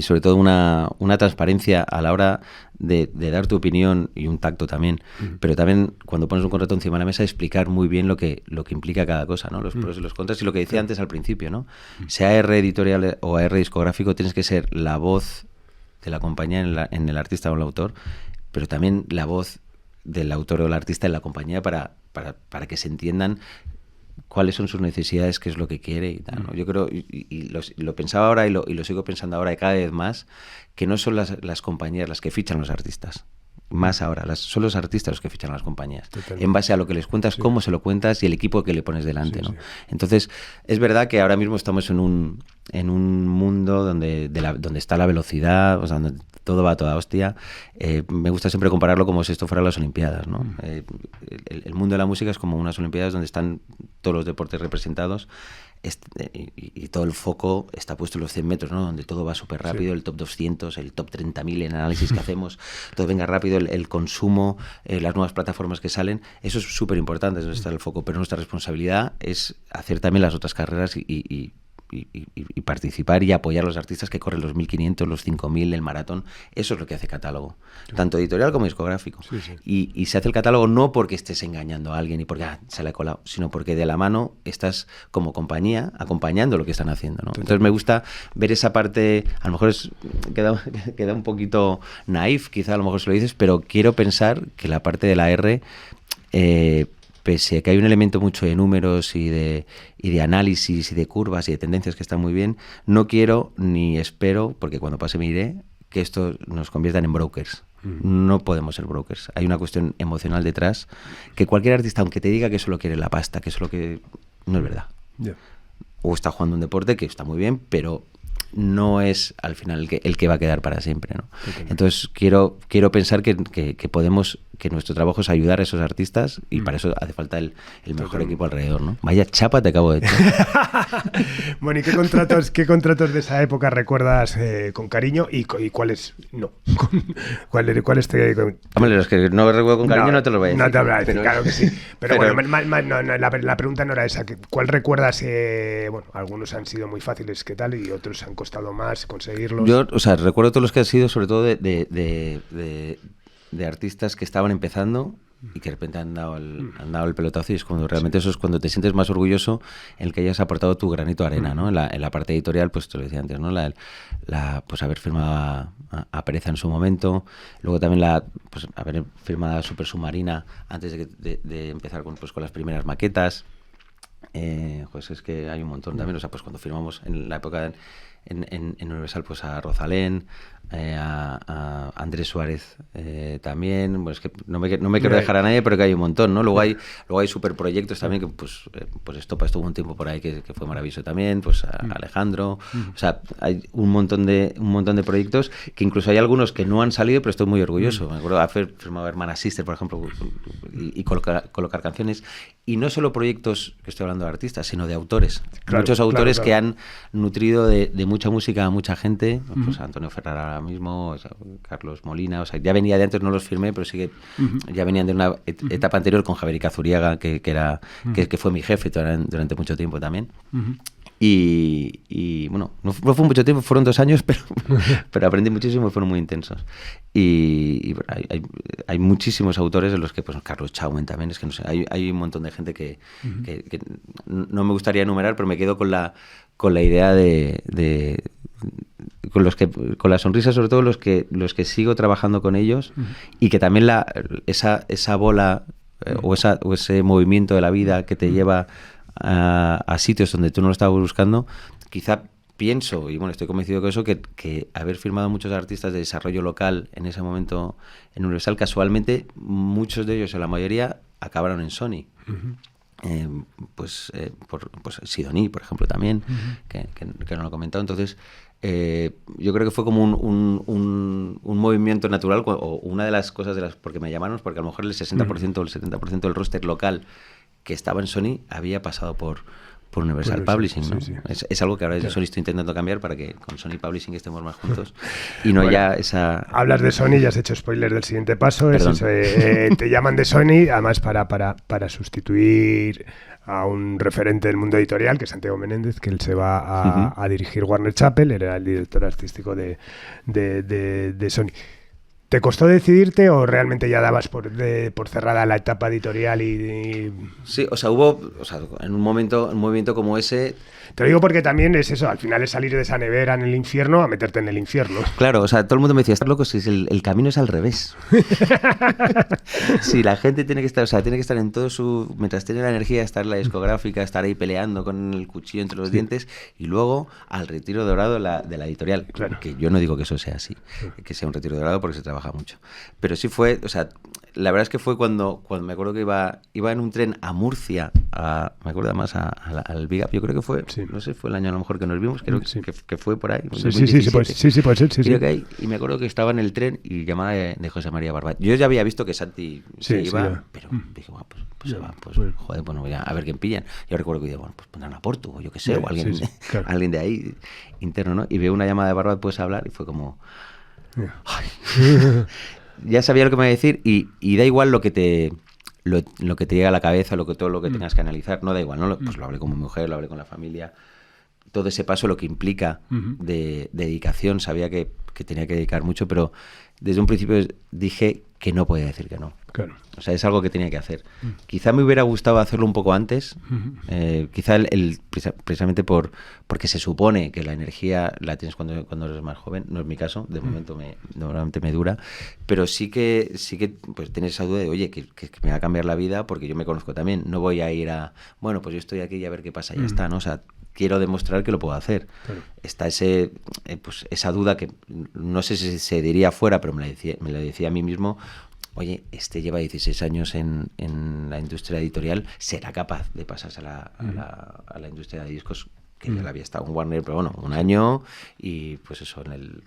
sobre todo una transparencia a la hora de dar tu opinión y un tacto también, pero también cuando pones un contrato encima de la mesa explicar muy bien lo que implica cada cosa, ¿no? Los pros y los contras, y lo que decía antes al principio, ¿no? Sea AR editorial o AR discográfico, tienes que ser la voz de la compañía en el artista o el autor, pero también la voz del autor o el artista en la compañía para que se entiendan cuáles son sus necesidades, qué es lo que quiere y tal, ¿no? Yo creo, y lo pensaba ahora y lo sigo pensando ahora cada vez más, que no son las compañías las que fichan los artistas. Más ahora, son los artistas los que fichan a las compañías. Totalmente. En base a lo que les cuentas, cómo se lo cuentas y el equipo que le pones delante, ¿no? Entonces, es verdad que ahora mismo estamos en un mundo donde está la velocidad, o sea, donde todo va a toda hostia. Me gusta siempre compararlo como si esto fuera las Olimpiadas, ¿no? El mundo de la música es como unas Olimpiadas donde están todos los deportes representados. Y todo el foco está puesto en los 100 metros, ¿no? Donde todo va súper rápido, el top 200, el top 30.000 en análisis que hacemos, todo venga rápido, el consumo, las nuevas plataformas que salen, eso es súper importante, es donde está el foco, pero nuestra responsabilidad es hacer también las otras carreras y participar y apoyar a los artistas que corren los 1.500, los 5.000, el maratón. Eso es lo que hace catálogo, tanto editorial como discográfico. Y se hace el catálogo no porque estés engañando a alguien y porque se le ha colado, sino porque de la mano estás como compañía acompañando lo que están haciendo, ¿no? Entonces me gusta ver esa parte, a lo mejor queda un poquito naif, quizá a lo mejor se lo dices, pero quiero pensar que la parte de la R, pese a que hay un elemento mucho de números y de análisis y de curvas y de tendencias que están muy bien, no quiero ni espero, porque cuando pase me iré, que esto nos conviertan en brokers. No podemos ser brokers. Hay una cuestión emocional detrás que cualquier artista, aunque te diga que solo quiere la pasta, que solo que... no es verdad. O está jugando un deporte que está muy bien, pero no es al final el que va a quedar para siempre, ¿no? Entonces quiero pensar que podemos que nuestro trabajo es ayudar a esos artistas y para eso hace falta el mejor equipo alrededor, ¿no? Vaya chapa te acabo de echar.
Bueno, ¿y qué contratos de esa época recuerdas con cariño y cuáles no? ¿Cuáles te...?
Hombre, los que no recuerdo con cariño no te los voy a decir.
No te voy a decir,
pero,
claro que sí. Pero bueno, la pregunta no era esa. ¿Cuál recuerdas? Bueno, algunos han sido muy fáciles, ¿qué tal? Y otros han costado más conseguirlos.
Yo, o sea, recuerdo todos los que han sido, sobre todo de artistas que estaban empezando y que de repente han dado el pelotazo, y es cuando realmente eso es cuando te sientes más orgulloso en el que hayas aportado tu granito de arena, ¿no? En la parte editorial, pues te lo decía antes, ¿no? Pues haber firmado a Pereza en su momento, luego también pues haber firmado a Super Submarina antes de empezar con las primeras maquetas. Pues es que hay un montón también, o sea, pues cuando firmamos en la época en Universal, pues a Rosalén, a Andrés Suárez también. Bueno, es que no me quiero dejar a nadie, pero que hay un montón, ¿no? Luego hay superproyectos también, que pues Estopa estuvo un tiempo por ahí que fue maravilloso también, pues a Alejandro. O sea, hay un montón de proyectos que incluso hay algunos que no han salido, pero estoy muy orgulloso. Me acuerdo de haber firmado Hermana Sister, por ejemplo, y colocar canciones. Y no solo proyectos, que estoy hablando de artistas, sino de autores.
Claro,
muchos autores
claro.
que han nutrido de mucha música a mucha gente. Pues Antonio Ferrara ahora mismo, o sea, Carlos Molina, o sea, ya venía de antes, no los firmé, pero sí que ya venían de una etapa anterior con Javier Cazuriaga, que fue mi jefe durante mucho tiempo también. Y bueno, no fue mucho tiempo, fueron 2 años, pero aprendí muchísimo y fueron muy intensos. Y hay muchísimos autores de los que, pues Carlos Chauen también, es que no sé, hay un montón de gente que no me gustaría enumerar, pero me quedo con la idea con la sonrisa, sobre todo los que sigo trabajando con ellos, y que también esa bola o ese movimiento de la vida que te lleva a sitios donde tú no lo estabas buscando, quizá pienso, y bueno, estoy convencido de eso, que haber firmado muchos artistas de desarrollo local en ese momento en Universal, casualmente muchos de ellos, o la mayoría, acabaron en Sony. Pues Sidoní, por ejemplo, también, que no lo he comentado. Entonces, yo creo que fue como un movimiento natural, o una de las cosas porque me llamaron, porque a lo mejor el 60% o el 70% del roster local que estaba en Sony había pasado por Universal Publishing, ¿no? Sí. Es algo que ahora desde Sony estoy intentando cambiar para que con Sony Publishing estemos más juntos y no ya esa...
Hablas de Sony, ya has hecho spoiler del siguiente paso. Te llaman de Sony, además para sustituir a un referente del mundo editorial, que es Santiago Menéndez, que él se va a dirigir Warner Chappell, era el director artístico de Sony. ¿Te costó decidirte o realmente ya dabas por cerrada la etapa editorial y...?
Sí, o sea, hubo en un movimiento como ese...
Te lo digo porque también es eso, al final es salir de esa nevera en el infierno a meterte en el infierno.
Claro, o sea, todo el mundo me decía, estás loco, si el camino es al revés. Sí, la gente tiene que estar en todo su... Mientras tiene la energía, estar en la discográfica, estar ahí peleando con el cuchillo entre los dientes, y luego al retiro dorado de la editorial. Claro. Que yo no digo que eso sea así, que sea un retiro dorado, porque se trabaja mucho. Pero sí fue, o sea, la verdad es que fue cuando me acuerdo que iba en un tren a Murcia, me acuerdo además al Big Up, yo creo que fue, no sé, fue el año a lo mejor que nos vimos, creo que fue por ahí.
Sí, puede ser.
Creo que hay, y me acuerdo que estaba en el tren y llamada de José María Barbat. Yo ya había visto que Santi se iba, pero dije, bueno, pues se va, joder, bueno, a ver quién pillan. Yo recuerdo que dije, bueno, pues pondrán a Portu, o yo qué sé, o alguien, claro, alguien de ahí interno, ¿no? Y veo una llamada de Barbat, puedes hablar, y fue como... Ya sabía lo que me iba a decir, y da igual lo que te llega a la cabeza, todo lo que tengas que analizar, no da igual, ¿no? Pues lo hablé con mi mujer, lo hablé con la familia, todo ese paso, lo que implica de dedicación, sabía que tenía que dedicar mucho, pero desde un principio dije que no podía decir que no.
Claro.
O sea, es algo que tenía que hacer. Quizá me hubiera gustado hacerlo un poco antes, quizá precisamente porque se supone que la energía la tienes cuando eres más joven, no es mi caso, de momento normalmente me dura, pero sí que pues tienes esa duda de, oye, que me va a cambiar la vida, porque yo me conozco también, no voy a ir bueno, pues yo estoy aquí y a ver qué pasa, ya está, ¿no? O sea, quiero demostrar que lo puedo hacer. Claro. Está esa duda que no sé si se diría afuera, pero me lo decía a mí mismo. Oye, lleva 16 años en la industria editorial, ¿será capaz de pasarse a la industria de discos? Que ya la había estado en Warner, pero bueno, un año, y pues eso, en el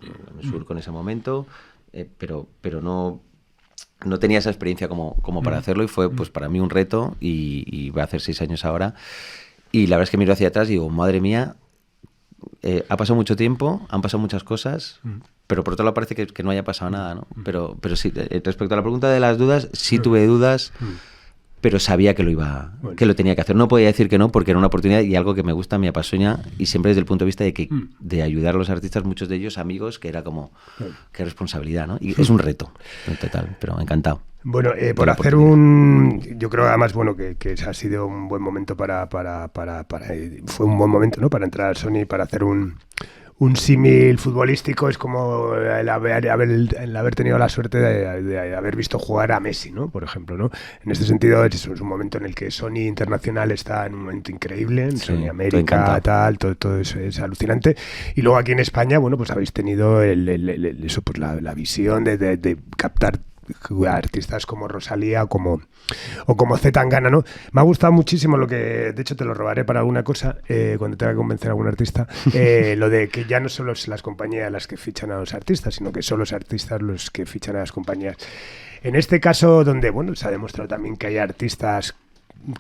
sur con ese momento, pero no... no tenía esa experiencia como para hacerlo y fue pues para mí un reto y va a hacer 6 años ahora. Y la verdad es que miro hacia atrás y digo, madre mía, ha pasado mucho tiempo, han pasado muchas cosas, pero por otro lado parece que no haya pasado nada, ¿no? Pero sí, respecto a la pregunta de las dudas, sí tuve dudas, pero sabía que que lo tenía que hacer. No podía decir que no porque era una oportunidad y algo que me gusta, me apasiona, y siempre desde el punto de vista de ayudar a los artistas, muchos de ellos amigos, que era como, qué responsabilidad, ¿no? Y es un reto, en total, pero encantado.
Bueno, por hacer yo creo además, bueno, que ha sido un buen momento fue un buen momento, ¿no? Para entrar al Sony, para hacer un símil futbolístico. Es como el haber tenido la suerte de haber visto jugar a Messi, ¿no? Por ejemplo, ¿no? En este sentido es un momento en el que Sony Internacional está en un momento increíble, en Sony América, todo eso es alucinante. Y luego aquí en España, bueno, pues habéis tenido eso, pues la visión de captar artistas como Rosalía o como C. Tangana, ¿no? Me ha gustado muchísimo lo que, de hecho te lo robaré para alguna cosa, cuando tenga que convencer a algún artista, lo de que ya no solo es las compañías las que fichan a los artistas, sino que son los artistas los que fichan a las compañías. En este caso, donde, bueno, se ha demostrado también que hay artistas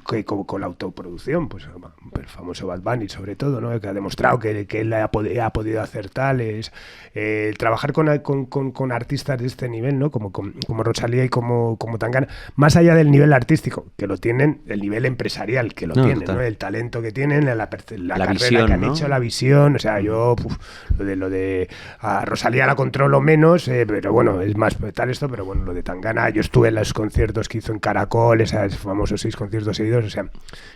que con la autoproducción, pues el famoso Bad Bunny sobre todo, ¿no? Que ha demostrado que él ha podido hacer tales, trabajar con artistas de este nivel, ¿no? Como Rosalía y como Tangana, más allá del nivel artístico que lo tienen, el nivel empresarial que lo tienen, ¿no? El talento que tienen, la carrera visión, que han hecho, la visión, o sea, yo lo de a Rosalía la controlo menos, pero bueno, es más tal esto, pero bueno, lo de Tangana, yo estuve en los conciertos que hizo en Caracol, esos famosos 6 conciertos seguidos, o sea,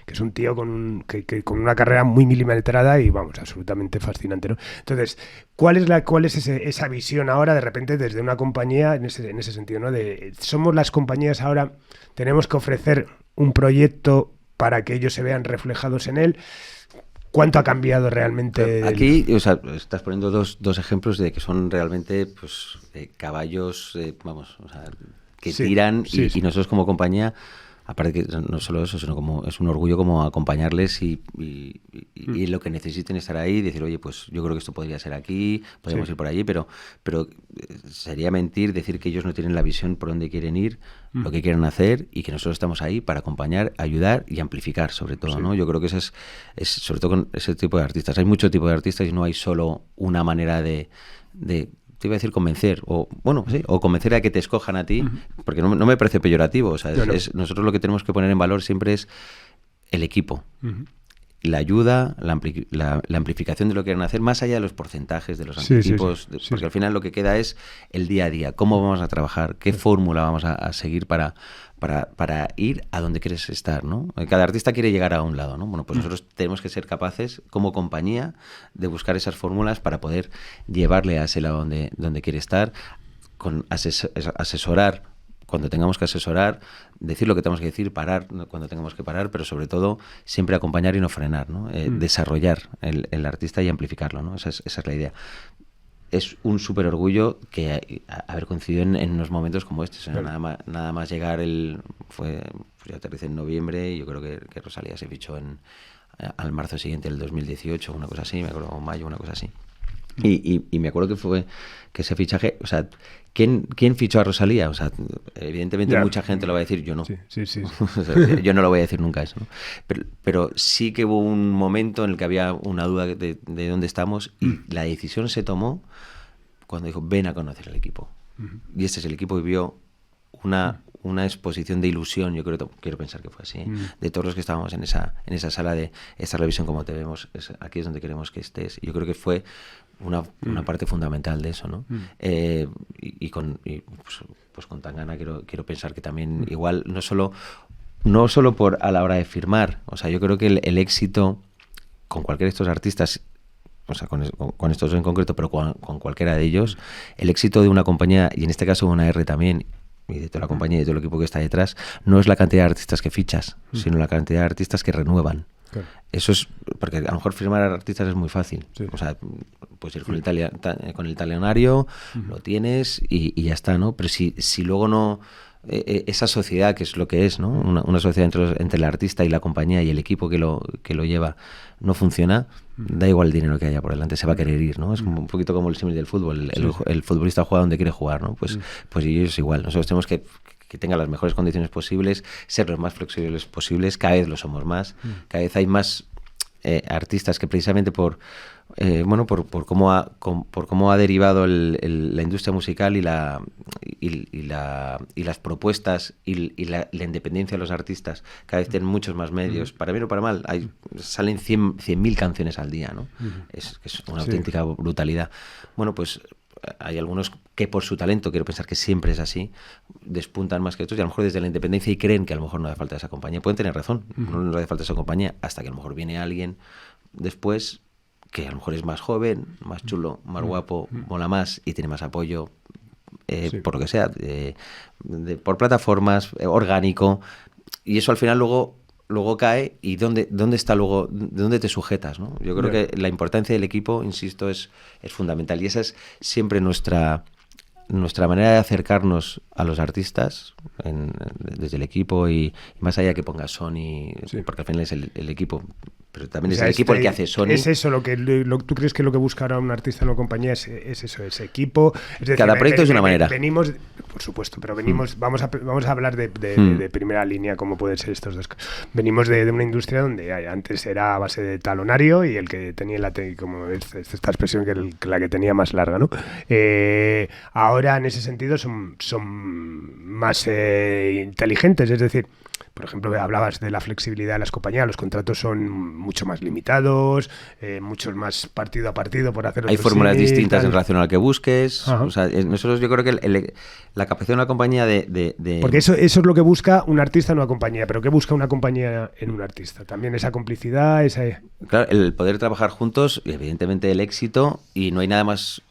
que es un tío con una carrera muy milimetrada y vamos, absolutamente fascinante, ¿no? Entonces, ¿cuál es esa visión ahora de repente desde una compañía en ese sentido, ¿no? Somos las compañías ahora, tenemos que ofrecer un proyecto para que ellos se vean reflejados en él. ¿Cuánto ha cambiado realmente?
Aquí, o sea, estás poniendo dos ejemplos de que son realmente pues caballos, vamos, o sea, que tiran y nosotros como compañía, aparte que no solo eso, sino como es un orgullo como acompañarles y lo que necesiten estar ahí, decir, oye, pues yo creo que esto podría ser aquí, podemos ir por allí, pero sería mentir decir que ellos no tienen la visión por dónde quieren ir, lo que quieren hacer, y que nosotros estamos ahí para acompañar, ayudar y amplificar, sobre todo, ¿no? Yo creo que eso es sobre todo con ese tipo de artistas. Hay mucho tipo de artistas y no hay solo una manera de te iba a decir convencer, o bueno, sí, o convencer a que te escojan a ti, porque no me parece peyorativo, o sea, nosotros lo que tenemos que poner en valor siempre es el equipo, la ayuda, la amplificación de lo que quieren hacer, más allá de los porcentajes, de los anticipos, porque al final lo que queda es el día a día, cómo vamos a trabajar, qué fórmula vamos a seguir para ir a donde quieres estar, ¿no? Cada artista quiere llegar a un lado, ¿no? Bueno, pues nosotros tenemos que ser capaces, como compañía, de buscar esas fórmulas para poder llevarle a ese lado donde quiere estar, con asesorar cuando tengamos que asesorar, decir lo que tenemos que decir, parar cuando tengamos que parar, pero sobre todo siempre acompañar y no frenar, ¿no? Desarrollar el artista y amplificarlo, ¿no? Esa es la idea. Es un súper orgullo que haber coincidido en unos momentos como este. O sea, nada más llegar, yo aterricé en noviembre y yo creo que Rosalía se fichó al marzo siguiente del 2018, una cosa así, me acuerdo, o mayo, una cosa así. Y me acuerdo que ese fichaje, o sea, ¿quién fichó a Rosalía? O sea, evidentemente mucha gente lo va a decir, yo no. Sí. O sea, yo no lo voy a decir nunca eso, ¿no? Pero sí que hubo un momento en el que había una duda de dónde estamos y la decisión se tomó cuando dijo, ven a conocer el equipo. Y este es el equipo, vivió una exposición de ilusión, yo quiero pensar que fue así, de todos los que estábamos en esa sala de esta revisión como te vemos, aquí es donde queremos que estés. Y yo creo que fue una parte fundamental de eso, ¿no? Pues con Tangana quiero pensar que también igual, no solo a la hora de firmar, o sea, yo creo que el éxito con cualquiera de estos artistas, o sea, con estos en concreto, pero con cualquiera de ellos, el éxito de una compañía, y en este caso una R también, y de toda la compañía y de todo el equipo que está detrás, no es la cantidad de artistas que fichas, sino la cantidad de artistas que renuevan. Claro. Eso es, porque a lo mejor firmar a artistas es muy fácil. O sea, puedes ir con el talonario, lo tienes y ya está, ¿no? Pero si luego no... esa sociedad, que es lo que es, ¿no? Una sociedad entre el artista y la compañía y el equipo que lo lleva, no funciona, da igual el dinero que haya por delante, se va a querer ir, ¿no? Es un poquito como el símil del fútbol, el futbolista juega donde quiere jugar, ¿no? Pues ellos igual, nosotros tenemos que que tenga las mejores condiciones posibles, ser los más flexibles posibles, cada vez lo somos más, cada vez hay más artistas que precisamente por cómo ha derivado la industria musical y las propuestas y la independencia de los artistas, cada vez tienen muchos más medios, para bien o para mal, salen 100.000 canciones al día, ¿no? Es una auténtica brutalidad. Bueno, pues hay algunos que por su talento, quiero pensar que siempre es así, despuntan más que otros y a lo mejor desde la independencia y creen que a lo mejor no hace falta esa compañía. Pueden tener razón, no hace falta esa compañía, hasta que a lo mejor viene alguien después que a lo mejor es más joven, más chulo, más guapo, mola más y tiene más apoyo, por lo que sea, por plataformas, orgánico, y eso al final luego cae y ¿dónde está luego? ¿De dónde te sujetas, ¿no? Yo creo que la importancia del equipo, insisto, es fundamental y esa es siempre nuestra manera de acercarnos a los artistas desde el equipo y más allá que ponga Sony, porque al final es el equipo, pero también es el equipo el que hace Sony.
Es eso, ¿tú crees que lo que busca ahora un artista en una compañía es eso, ese equipo? Es decir,
cada proyecto es de una manera.
Venimos, por supuesto, pero vamos a hablar de primera línea, como pueden ser estos dos. Venimos de una industria donde antes era a base de talonario y el que tenía como esta expresión que la que tenía más larga, ¿no? Ahora, en ese sentido, son más inteligentes, es decir, por ejemplo, hablabas de la flexibilidad de las compañías, los contratos son mucho más limitados, mucho más partido a partido por hacer.
Hay fórmulas distintas en relación a lo que busques. O sea, nosotros yo creo que la capacidad de una compañía de...
Porque eso es lo que busca un artista en una compañía, pero ¿qué busca una compañía en un artista? También esa complicidad,
Claro, el poder trabajar juntos, y evidentemente el éxito, y no hay nada más...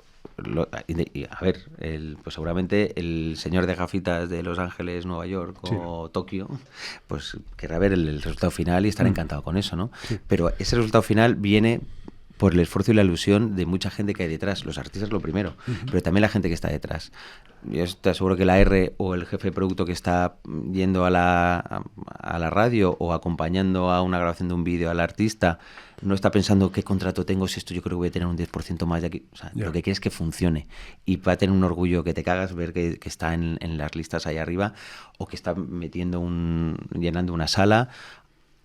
pues seguramente el señor de gafitas de Los Ángeles, Nueva York o Tokio, pues querrá ver el resultado final y estar encantado con eso, ¿no? Sí. Pero ese resultado final viene por el esfuerzo y la ilusión de mucha gente que hay detrás. Los artistas lo primero, pero también la gente que está detrás. Yo te aseguro que la R o el jefe de producto que está yendo a la radio o acompañando a una grabación de un vídeo al artista no está pensando qué contrato tengo, si esto yo creo que voy a tener un 10% más de aquí. O sea, lo que quiere es que funcione y va a tener un orgullo que te cagas ver que está en las listas ahí arriba o que está llenando una sala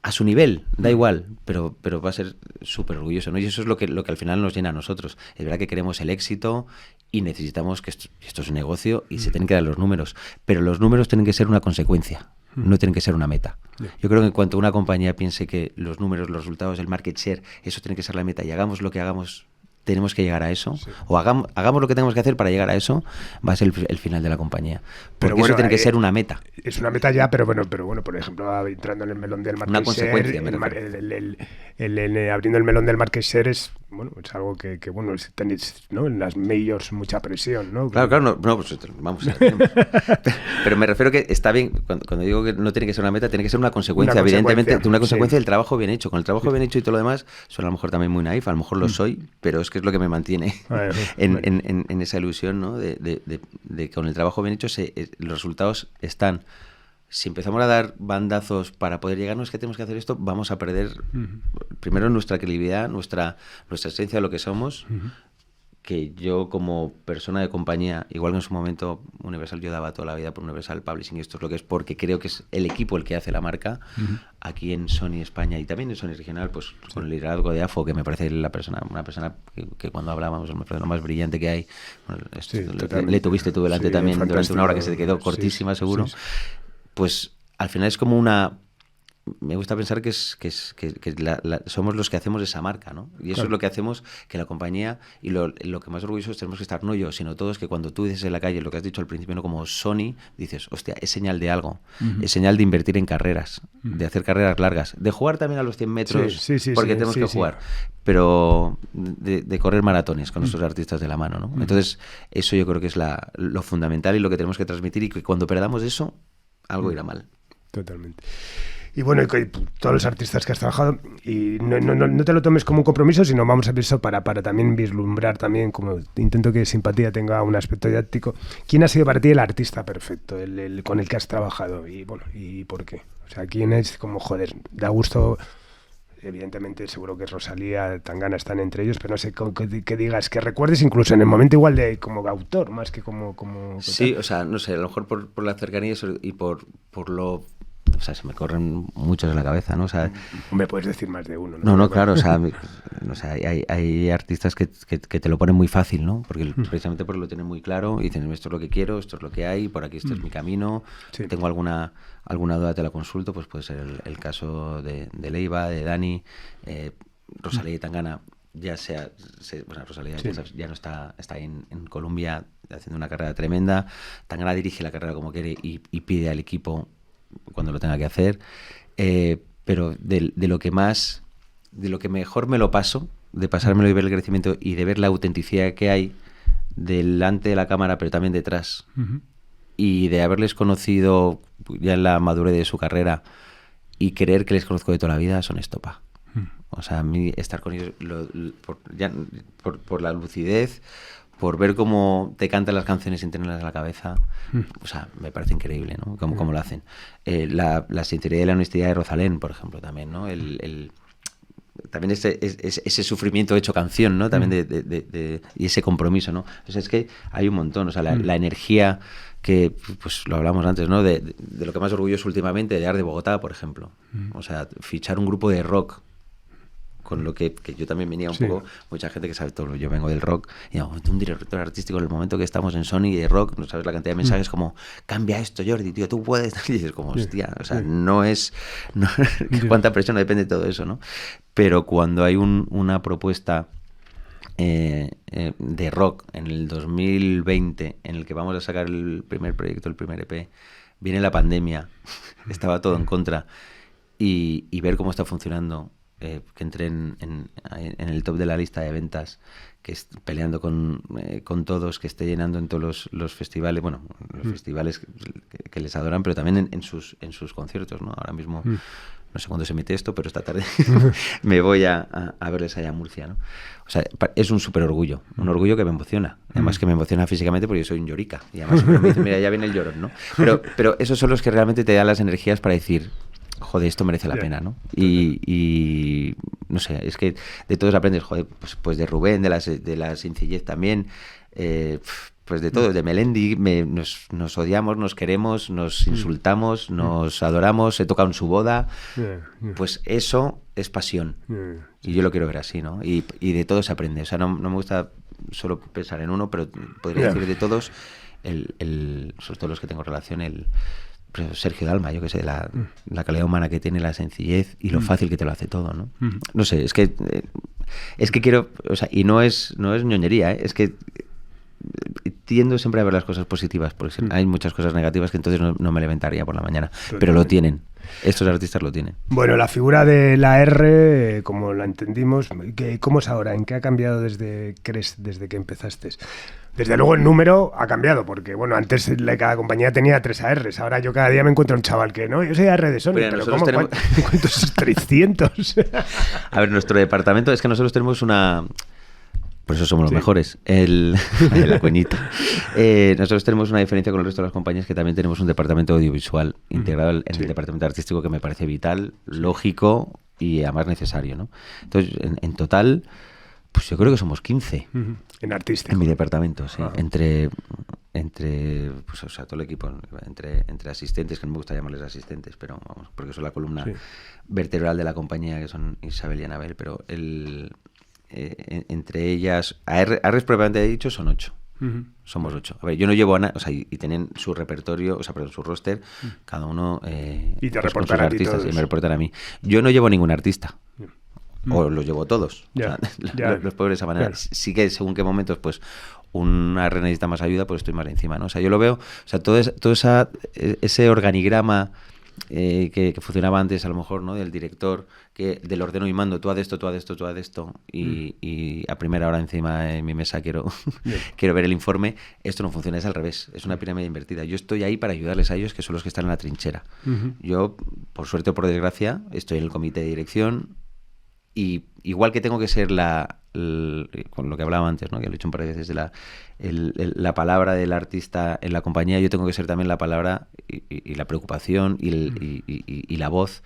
a su nivel, da igual, pero va a ser súper orgulloso, ¿no? Y eso es lo que al final nos llena a nosotros. Es verdad que queremos el éxito y necesitamos que esto es un negocio y se tienen que dar los números, pero los números tienen que ser una consecuencia, no tienen que ser una meta. Yo creo que en cuanto una compañía piense que los números, los resultados, el market share, eso tiene que ser la meta y hagamos lo que hagamos, tenemos que llegar a eso, o hagamos lo que tenemos que hacer para llegar a eso, va a ser el final de la compañía. Porque bueno, eso tiene que ser una meta.
Es una meta ya, pero bueno, por ejemplo, entrando en el melón del market
una consecuencia,
share, abriendo el melón del market share es algo que tenéis, ¿no? En las majors mucha presión, ¿no?
Claro, no, pues vamos a ver. Pero me refiero que está bien, cuando digo que no tiene que ser una meta, tiene que ser una consecuencia, evidentemente, una consecuencia del trabajo bien hecho. Con el trabajo bien hecho y todo lo demás, soy a lo mejor también muy naif, a lo mejor lo soy, pero es que es lo que me mantiene en esa ilusión, ¿no? De que con el trabajo bien hecho los resultados están. Si empezamos a dar bandazos para poder llegar, no es que tenemos que hacer esto, vamos a perder primero nuestra credibilidad, nuestra esencia de lo que somos, que yo como persona de compañía, igual que en su momento Universal, yo daba toda la vida por Universal Publishing, y esto es lo que es porque creo que es el equipo el que hace la marca, aquí en Sony España y también en Sony Regional, pues con el liderazgo de Afo, que me parece una persona que cuando hablábamos me parece lo más brillante que hay. Bueno, le tuviste tú delante también durante una hora que se te quedó cortísima, seguro. Sí. Pues al final es como me gusta pensar que somos los que hacemos esa marca, ¿no? Y eso es lo que hacemos, que la compañía, y lo que más orgullosos tenemos que estar, no yo, sino todos, que cuando tú dices en la calle lo que has dicho al principio, ¿no? Como Sony, dices, hostia, es señal de algo, es señal de invertir en carreras, de hacer carreras largas, de jugar también a los 100 metros, porque tenemos que jugar, pero de correr maratones con nuestros artistas de la mano, ¿no? Entonces, eso yo creo que es lo fundamental y lo que tenemos que transmitir, y que cuando perdamos eso, algo irá mal.
Totalmente. Y bueno, todos los artistas que has trabajado, y no te lo tomes como un compromiso, sino vamos a ver eso para también vislumbrar también, como intento que Simpatía tenga un aspecto didáctico. ¿Quién ha sido para ti el artista perfecto, con el que has trabajado? Y bueno, ¿y por qué? O sea, ¿quién es como, joder, da gusto evidentemente seguro que Rosalía, Tangana están entre ellos, pero no sé que digas, que recuerdes incluso en el momento igual de como autor, más que como
sí, o sea, no sé, a lo mejor por la cercanía y por lo... O sea, se me corren muchos en la cabeza, ¿no? O sea,
me puedes decir más de uno, ¿no?
No, claro, o sea, hay artistas que te lo ponen muy fácil, ¿no? Porque precisamente porque lo tienen muy claro y dicen, esto es lo que quiero, esto es lo que hay, por aquí este es mi camino, tengo alguna duda, te la consulto, pues puede ser el caso de Leiva, de Dani, Rosalía y Tangana, Rosalía ya no está ahí en Colombia haciendo una carrera tremenda, Tangana dirige la carrera como quiere y pide al equipo cuando lo tenga que hacer, pero de lo que mejor me lo paso, de pasármelo y ver el crecimiento y de ver la autenticidad que hay delante de la cámara, pero también detrás, y de haberles conocido ya en la madurez de su carrera y creer que les conozco de toda la vida, son estopa. O sea, a mí estar con ellos por la lucidez, por ver cómo te cantan las canciones sin tenerlas en la cabeza, o sea, me parece increíble, ¿no? Cómo lo hacen. La sinceridad y la honestidad de Rosalén, por ejemplo, también, ¿no? También ese sufrimiento hecho canción, ¿no? También y ese compromiso, ¿no? Entonces es que hay un montón, o sea, la energía que, pues lo hablamos antes, ¿no? De lo que más orgulloso últimamente, de Art de Bogotá, por ejemplo. O sea, fichar un grupo de rock, con lo que yo también venía un poco, mucha gente que sabe todo, yo vengo del rock, y digo, un director artístico en el momento que estamos en Sony de rock, no sabes la cantidad de mensajes como, cambia esto, Jordi, tío, tú puedes, y dices como, hostia, o sea, no, cuánta presión, depende de todo eso, ¿no? Pero cuando hay una propuesta de rock en el 2020, en el que vamos a sacar el primer proyecto, el primer EP, viene la pandemia, estaba todo en contra, y ver cómo está funcionando, que entre en el top de la lista de ventas, que peleando con todos, que esté llenando en todos los festivales, bueno, los festivales que les adoran, pero también en sus conciertos, ¿no? Ahora mismo, no sé cuándo se mete esto, pero esta tarde me voy a verles allá a Murcia, ¿no? O sea, es un súper orgullo, un orgullo que me emociona, además que me emociona físicamente porque yo soy un llorica, y además me dicen, mira, ya viene el llorón, ¿no? Pero esos son los que realmente te dan las energías para decir, joder, esto merece la pena, ¿no? Y no sé, es que de todos aprendes, joder, pues de Rubén, de la sencillez también, pues de todos, de Melendi, nos odiamos, nos queremos, nos insultamos, nos adoramos, se toca en su boda, pues eso es pasión, y yo lo quiero ver así, ¿no? Y de todos se aprende, o sea, no me gusta solo pensar en uno, pero podría decir de todos, sobre todo los que tengo relación, Sergio Dalma, yo que sé, la calidad humana que tiene, la sencillez y lo fácil que te lo hace todo, ¿no? No sé, es que quiero, o sea, y no es ñoñería, es que tiendo siempre a ver las cosas positivas, porque hay muchas cosas negativas que entonces no me levantaría por la mañana, pero lo tienen. Estos artistas lo tienen.
Bueno, la figura de la R, como la entendimos, ¿cómo es ahora? ¿En qué ha cambiado desde que empezaste? Desde luego el número ha cambiado, porque bueno, antes cada compañía tenía 3 ARs, ahora yo cada día me encuentro un chaval que no, yo soy AR de Sony, pero ¿cómo? ¿Cuántos? 300.
A ver, nuestro departamento es que nosotros tenemos por eso somos los mejores, la coñita. Nosotros tenemos una diferencia con el resto de las compañías, que también tenemos un departamento audiovisual integrado en el departamento artístico, que me parece vital, lógico y además necesario, ¿no? Entonces, en total, pues yo creo que somos 15.
En artístico.
En mi departamento, sí. Entre pues, o sea, todo el equipo, entre asistentes, que no me gusta llamarles asistentes, pero vamos, porque son la columna vertebral de la compañía, que son Isabel y Anabel, pero entre ellas, ARs propiamente dicho, son 8. Somos 8. A ver, yo no llevo a o sea, y tienen su repertorio, o sea, perdón, su roster, cada uno
y te
pues,
reportan a ti
artistas,
todos.
Y me reportan a mí. Yo no llevo ningún artista. O los llevo todos. O sea, los puedo de esa manera. Claro. Sí que según qué momentos, pues, una AR necesita más ayuda, pues estoy más encima, ¿no? O sea, yo lo veo, o sea, todo ese organigrama que funcionaba antes, a lo mejor, ¿no? Del director, que del ordeno y mando, tú haz esto, tú haz esto, tú haz esto, y a primera hora encima de mi mesa quiero ver el informe. Esto no funciona, es al revés, es una pirámide invertida. Yo estoy ahí para ayudarles a ellos, que son los que están en la trinchera. Yo, por suerte o por desgracia, estoy en el comité de dirección, y igual que tengo que ser la con lo que hablaba antes, ¿no? Que lo he dicho un par de veces, de la palabra del artista en la compañía, yo tengo que ser también la palabra y la preocupación y la voz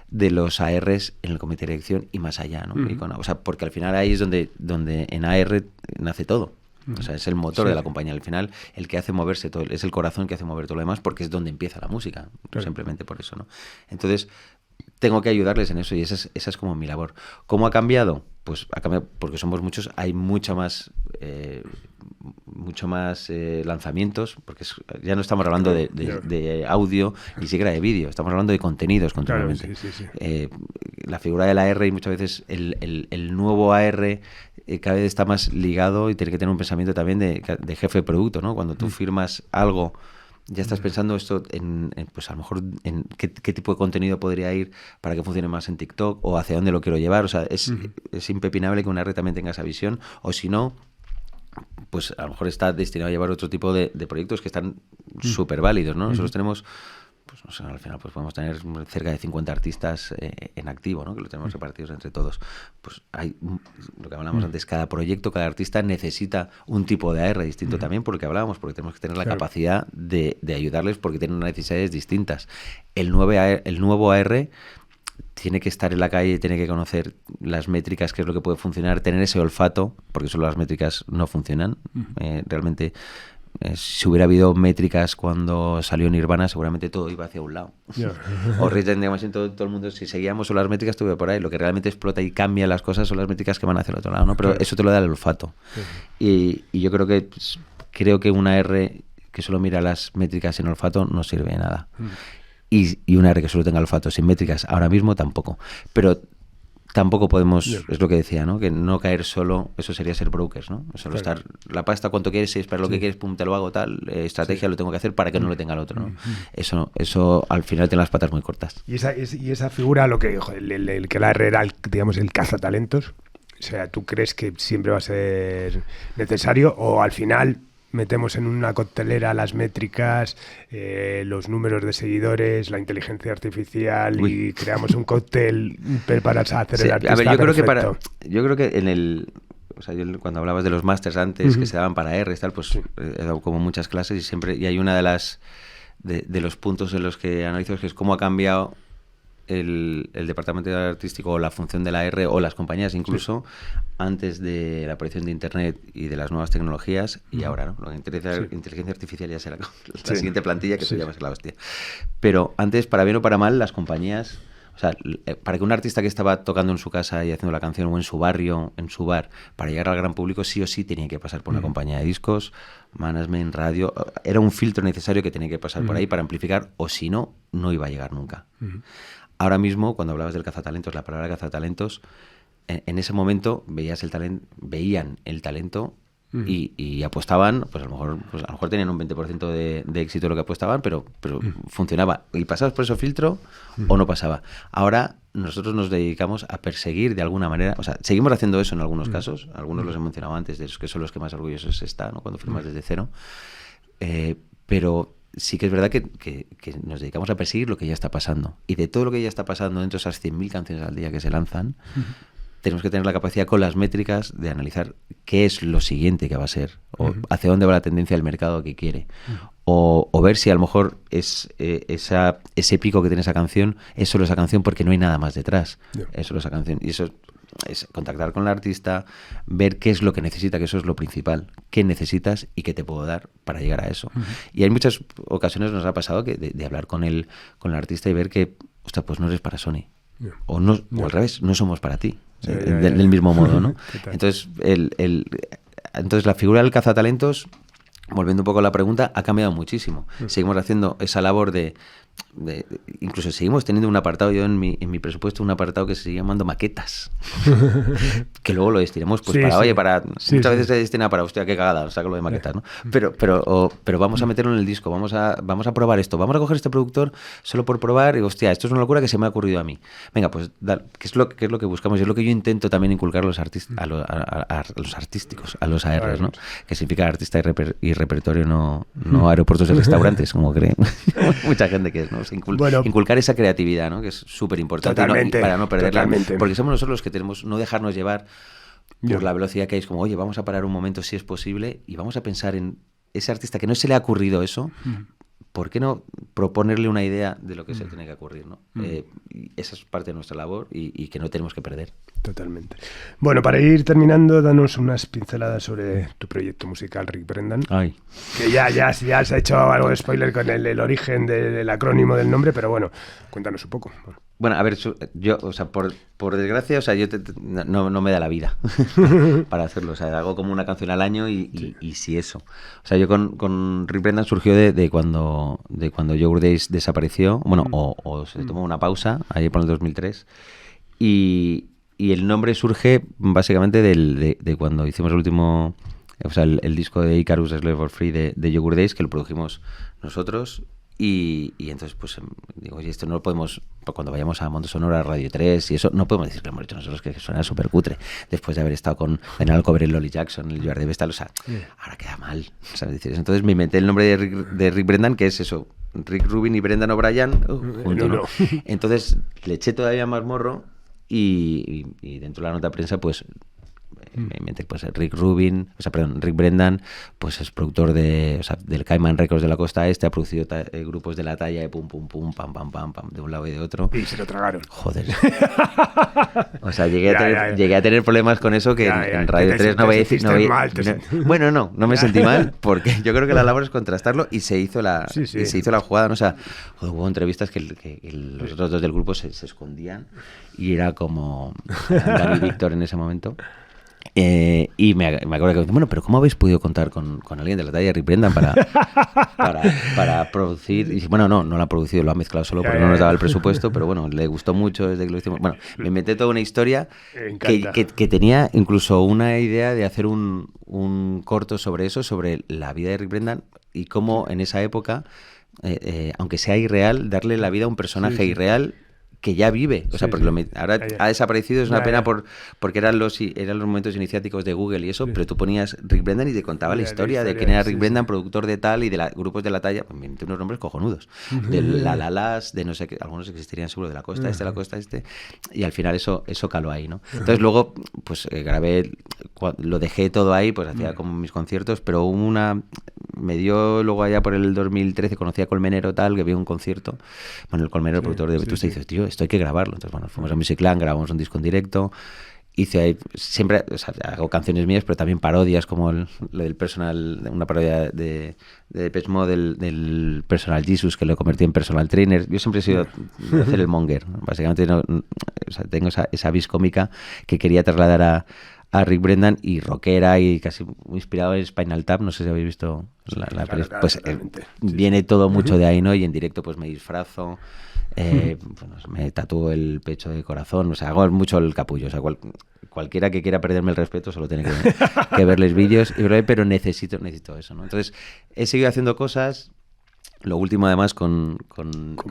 de los ARs en el comité de dirección y más allá, ¿no? O sea, porque al final ahí es donde en AR nace todo. O sea, es el motor de la compañía. Al final, el que hace moverse todo, es el corazón que hace mover todo lo demás, porque es donde empieza la música. Claro. Simplemente por eso, ¿no? Entonces, tengo que ayudarles en eso y esa es como mi labor. ¿Cómo ha cambiado? Pues ha cambiado porque somos muchos, hay mucho más lanzamientos, porque ya no estamos hablando de audio ni siquiera de vídeo, estamos hablando de contenidos continuamente.
Claro, sí.
La figura del AR y muchas veces el nuevo AR cada vez está más ligado y tiene que tener un pensamiento también de jefe de producto, ¿no? Cuando tú firmas algo, ya estás pensando esto pues a lo mejor en qué tipo de contenido podría ir para que funcione más en TikTok o hacia dónde lo quiero llevar. O sea, es impepinable que una red también tenga esa visión, o si no, pues a lo mejor está destinado a llevar otro tipo de proyectos que están súper válidos, ¿no? Nosotros tenemos, pues no sé, al final pues podemos tener cerca de 50 artistas en activo, ¿no? Que lo tenemos repartidos entre todos. Pues hay, lo que hablábamos antes, cada proyecto, cada artista necesita un tipo de AR distinto también, porque hablábamos, porque tenemos que tener la capacidad de ayudarles porque tienen unas necesidades distintas. El nuevo AR tiene que estar en la calle, tiene que conocer las métricas, qué es lo que puede funcionar, tener ese olfato, porque solo las métricas no funcionan. Realmente, si hubiera habido métricas cuando salió Nirvana, seguramente todo iba hacia un lado. O Rage Against the Machine, todo el mundo, si seguíamos solo las métricas, estuve por ahí. Lo que realmente explota y cambia las cosas son las métricas que van hacia el otro lado, ¿no? Pero eso te lo da el olfato. Y yo creo que una R que solo mira las métricas en olfato no sirve de nada. Y una R que solo tenga olfato sin métricas ahora mismo tampoco. Pero tampoco podemos, es lo que decía, ¿no? Que no caer solo, eso sería ser brokers, ¿no? Solo estar, la pasta, cuánto quieres, es para lo que quieres, pum, te lo hago, tal, estrategia lo tengo que hacer para que no lo tenga el otro, ¿no? Eso al final tiene las patas muy cortas.
Y esa figura, lo que el que la R era, digamos, el cazatalentos, o sea, ¿tú crees que siempre va a ser necesario o al final metemos en una coctelera las métricas, los números de seguidores, la inteligencia artificial y creamos un cóctel para hacer el artista?
A ver,
perfecto?
yo creo que o sea, cuando hablabas de los másters antes que se daban para R y tal, pues he dado como muchas clases y hay una de los puntos en los que analizo que es cómo ha cambiado el departamento artístico o la función de la R o las compañías incluso antes de la aparición de Internet y de las nuevas tecnologías y ahora, ¿no? La inteligencia artificial ya será la siguiente plantilla, que eso ya va a ser la hostia. Pero antes, para bien o para mal, las compañías, o sea, para que un artista que estaba tocando en su casa y haciendo la canción o en su barrio, en su bar, para llegar al gran público sí o sí tenía que pasar por una compañía de discos, management, radio, era un filtro necesario que tenía que pasar por ahí para amplificar, o si no, no iba a llegar nunca. Ahora mismo, cuando hablabas del cazatalentos, la palabra cazatalentos, en ese momento veían el talento y apostaban, pues a lo mejor tenían un 20% de éxito de lo que apostaban, pero funcionaba. Y pasabas por ese filtro o no pasaba. Ahora nosotros nos dedicamos a perseguir de alguna manera, o sea, seguimos haciendo eso en algunos casos, algunos los he mencionado antes, de los que son los que más orgullosos están, ¿no? Cuando firmas desde cero, pero sí que es verdad que nos dedicamos a perseguir lo que ya está pasando. Y de todo lo que ya está pasando dentro de esas 100.000 canciones al día que se lanzan, tenemos que tener la capacidad con las métricas de analizar qué es lo siguiente que va a ser, o hacia dónde va la tendencia del mercado que quiere. O ver si a lo mejor ese pico que tiene esa canción es solo esa canción porque no hay nada más detrás. Es solo esa canción. Y eso es contactar con el artista, ver qué es lo que necesita, que eso es lo principal, qué necesitas y qué te puedo dar para llegar a eso. Y hay muchas ocasiones nos ha pasado que de hablar con el artista y ver que, ostras, pues no eres para Sony. O al revés, no somos para ti. Del mismo modo, ¿no? Entonces, entonces la figura del cazatalentos, volviendo un poco a la pregunta, ha cambiado muchísimo. Seguimos haciendo esa labor incluso seguimos teniendo un apartado, yo en mi presupuesto, un apartado que se sigue llamando maquetas, que luego lo destinamos pues muchas veces se destina para, hostia, qué cagada, sácalo de maquetas, ¿no? Pero vamos a meterlo en el disco, vamos a probar esto, vamos a coger este productor solo por probar y, hostia, esto es una locura que se me ha ocurrido a mí. Venga, pues, ¿qué es lo que buscamos? Y es lo que yo intento también inculcar a los artistas, a los artísticos, a los ARs, ¿no? Que significa artista y repertorio, no aeropuertos y restaurantes, como creen mucha gente que es, ¿no? Inculcar esa creatividad, ¿no? Que es súper importante para no perderla, porque somos nosotros los que tenemos no dejarnos llevar por la velocidad que hay. Es como, oye, vamos a parar un momento si es posible y vamos a pensar en ese artista que no se le ha ocurrido eso. ¿Por qué no proponerle una idea de lo que se tiene que ocurrir, ¿no? Y esa es parte de nuestra labor y que no tenemos que perder.
Totalmente. Bueno, para ir terminando, danos unas pinceladas sobre tu proyecto musical, Rick Brendan.
Ay.
Que ya se ha hecho algo de spoiler con el origen del acrónimo del nombre, pero bueno, cuéntanos un poco.
Bueno, a ver, yo, o sea, por desgracia, o sea, no me da la vida para hacerlo. O sea, hago como una canción al año y sí eso. O sea, yo con Rick Brendan surgió de cuando Yogurt Days desapareció, bueno, o se tomó una pausa, ahí por el 2003, y el nombre surge básicamente de cuando hicimos el último, o sea, el disco de Icarus Slave for Free de Yogurt Days, que lo produjimos nosotros. Y entonces, pues, digo, oye, esto no lo podemos, cuando vayamos a Mundo Sonora, Radio 3 y eso, no podemos decir que lo hemos hecho nosotros, que suena súper cutre, después de haber estado con Daniel Alcover, Lolly Jackson, el Joar de Vestal, o sea, ahora queda mal, ¿sabes? Entonces me inventé el nombre de Rick Brendan, que es eso, Rick Rubin y Brendan O'Brien juntos, ¿no? Entonces le eché todavía más morro y dentro de la nota de prensa, pues, me inventé, pues, Rick Brendan, pues es productor del Cayman Records de la costa este, ha producido grupos de la talla de pum pum pum, pam pam pam pam, de un lado y de otro.
Y se lo tragaron.
Joder. O sea, llegué a tener problemas con eso que en Radio 3 no voy a decir. Bueno, no me sentí mal, porque yo creo que la labor es contrastarlo y se hizo la jugada, ¿no? O sea, hubo entrevistas que los otros dos del grupo se escondían y era como Dani y Víctor en ese momento. Y me acuerdo que, bueno, pero ¿cómo habéis podido contar con alguien de la talla de Rick Brendan para producir? Y bueno, no lo ha producido, lo ha mezclado solo porque no nos daba el presupuesto, pero bueno, le gustó mucho desde que lo hicimos. Bueno, me inventé toda una historia que tenía incluso una idea de hacer un corto sobre eso, sobre la vida de Rick Brendan y cómo en esa época, aunque sea irreal, darle la vida a un personaje irreal que ya vive, o sea, porque ahora ha desaparecido, es una pena porque eran los momentos iniciáticos de Google y eso, pero tú ponías Rick Brendan y te contaba la historia de quién era Rick Brendan, productor de tal y de grupos de la talla, pues, unos nombres cojonudos, de la Lalas, de no sé qué, algunos existirían seguro, de la costa este, y al final eso caló ahí, ¿no? Entonces luego, pues grabé, lo dejé todo ahí, pues hacía como mis conciertos, pero me dio luego allá por el 2013, conocí a Colmenero tal, que vi un concierto, bueno, el Colmenero, el productor de Vetusta, dice, tío, esto hay que grabarlo. Entonces, bueno, fuimos a Musicland, grabamos un disco en directo, hice ahí, siempre, o sea, hago canciones mías, pero también parodias, como lo del Personal, una parodia de Depeche Mode del Personal Jesus, que lo convertí en Personal Trainer. Yo siempre he sido de hacer el monger, ¿no? Básicamente o sea, tengo esa vis cómica que quería trasladar a Rick Brendan, y rockera y casi inspirado en Spinal Tap, no sé si habéis visto la película, pues viene todo mucho de ahí, ¿no? Y en directo pues me disfrazo, bueno, me tatúo el pecho de corazón, o sea, hago mucho el capullo, o sea, cualquiera que quiera perderme el respeto solo tiene que ver los vídeos, pero necesito eso, ¿no? Entonces he seguido haciendo cosas. Lo último además con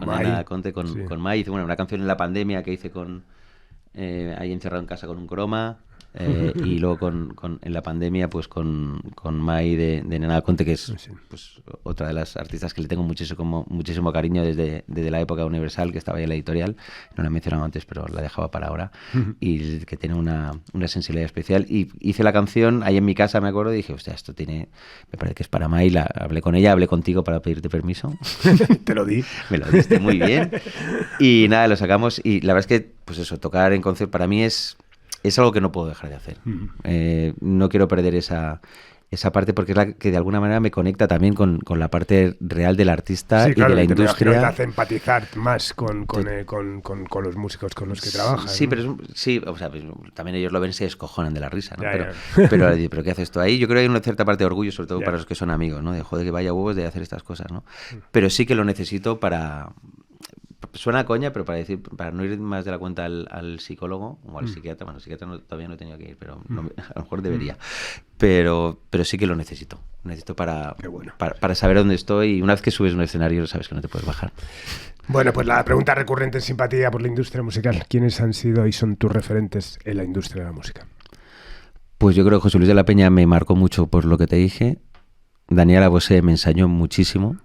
Ana Conte, con Mai, hice una canción en la pandemia que hice ahí encerrado en casa con un croma. Y luego en la pandemia pues con Mai de Nena Conte, que es pues otra de las artistas que le tengo muchísimo cariño desde la época Universal, que estaba ahí en la editorial, no la he mencionado antes pero la dejaba para ahora, y que tiene una sensibilidad especial, y hice la canción ahí en mi casa, me acuerdo, y dije, hostia, me parece que es para Mai. Hablé con ella, hablé contigo para pedirte permiso.
Te lo di.
Me lo diste muy bien y nada, lo sacamos, y la verdad es que pues eso, tocar en concierto para mí es algo que no puedo dejar de hacer. No quiero perder esa parte, porque es la que de alguna manera me conecta también con la parte real del artista, y de la industria.
Te hace empatizar más con los músicos con los que trabajas.
Sí, ¿no? Pero o sea, pues, también ellos lo ven y se descojonan de la risa, ¿no? Pero ¿qué haces tú ahí? Yo creo que hay una cierta parte de orgullo, sobre todo para los que son amigos, ¿no? De joder, que vaya huevos de hacer estas cosas, ¿no? Pero sí que lo necesito para... Suena a coña, pero para no ir más de la cuenta al psicólogo o al psiquiatra. Bueno, psiquiatra todavía no he tenido que ir, pero a lo mejor debería. Pero sí que lo necesito. Necesito para saber dónde estoy, y una vez que subes un escenario sabes que no te puedes bajar.
Bueno, pues la pregunta recurrente en Simpatía por la industria musical. ¿Quiénes han sido y son tus referentes en la industria de la música?
Pues yo creo que José Luis de la Peña me marcó mucho por lo que te dije. Daniela Bosé me enseñó muchísimo.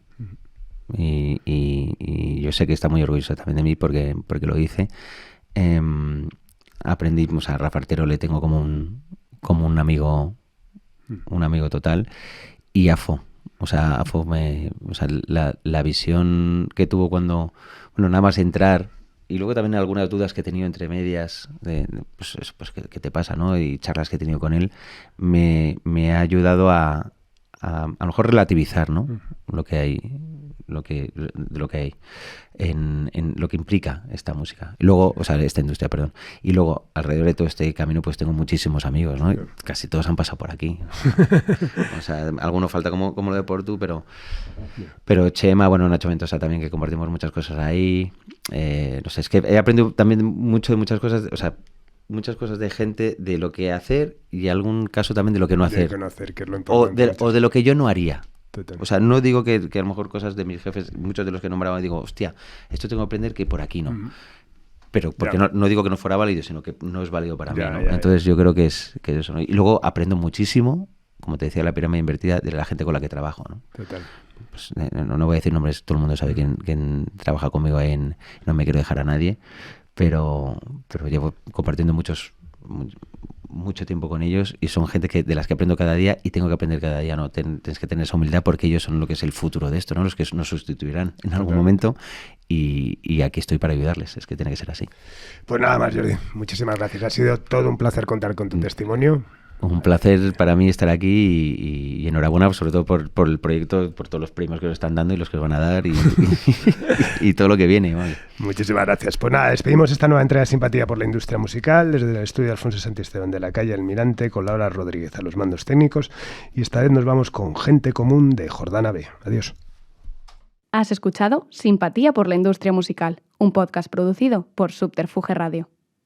Y yo sé que está muy orgullosa también de mí porque lo hice. Aprendí, o sea, a Rafa Artero le tengo como como un amigo total. Y Afo. O sea, Afo la visión que tuvo cuando, bueno, nada más entrar, y luego también algunas dudas que he tenido entre medias, pues ¿qué te pasa, no? Y charlas que he tenido con él, me ha ayudado a lo mejor relativizar, ¿no? Lo que hay, en lo que implica esta música. Y luego, o sea, esta industria, perdón. Y luego, alrededor de todo este camino, pues tengo muchísimos amigos, ¿no? Casi todos han pasado por aquí. O sea, alguno falta como lo de Portu, pero Chema, bueno, Nacho Ventosa también, que compartimos muchas cosas ahí. No sé, es que he aprendido también mucho de muchas cosas, o sea, muchas cosas de gente, de lo que hacer y algún caso también de lo que no hacer.
De lo que no hacer, que es lo importante.
O de lo que yo no haría.
Total.
O sea, no digo que a lo mejor cosas de mis jefes, muchos de los que nombraba, digo, hostia, esto tengo que aprender que por aquí no. Pero porque no digo que no fuera válido, sino que no es válido para mí, ¿no? Entonces yo creo que es eso, ¿no? Y luego aprendo muchísimo, como te decía, la pirámide invertida, de la gente con la que trabajo, ¿no?
Total.
Pues, no voy a decir nombres, todo el mundo sabe quién trabaja conmigo no me quiero dejar a nadie, pero llevo compartiendo mucho tiempo con ellos y son gente de las que aprendo cada día y tengo que aprender cada día, ¿no? Tienes que tener esa humildad porque ellos son lo que es el futuro de esto, ¿no? Los que nos sustituirán en algún momento y aquí estoy para ayudarles, es que tiene que ser así.
Pues nada más, Jordi, muchísimas gracias. Ha sido todo un placer contar con tu testimonio.
Un placer para mí estar aquí y enhorabuena, sobre todo por el proyecto, por todos los premios que os están dando y los que os van a dar y todo lo que viene. Vale.
Muchísimas gracias. Pues nada, despedimos esta nueva entrega de Simpatía por la Industria Musical desde el estudio Alfonso Santisteban de la calle Almirante con Laura Rodríguez a los mandos técnicos y esta vez nos vamos con Gente Común de Jordana B. Adiós.
Has escuchado Simpatía por la Industria Musical, un podcast producido por Subterfuge Radio.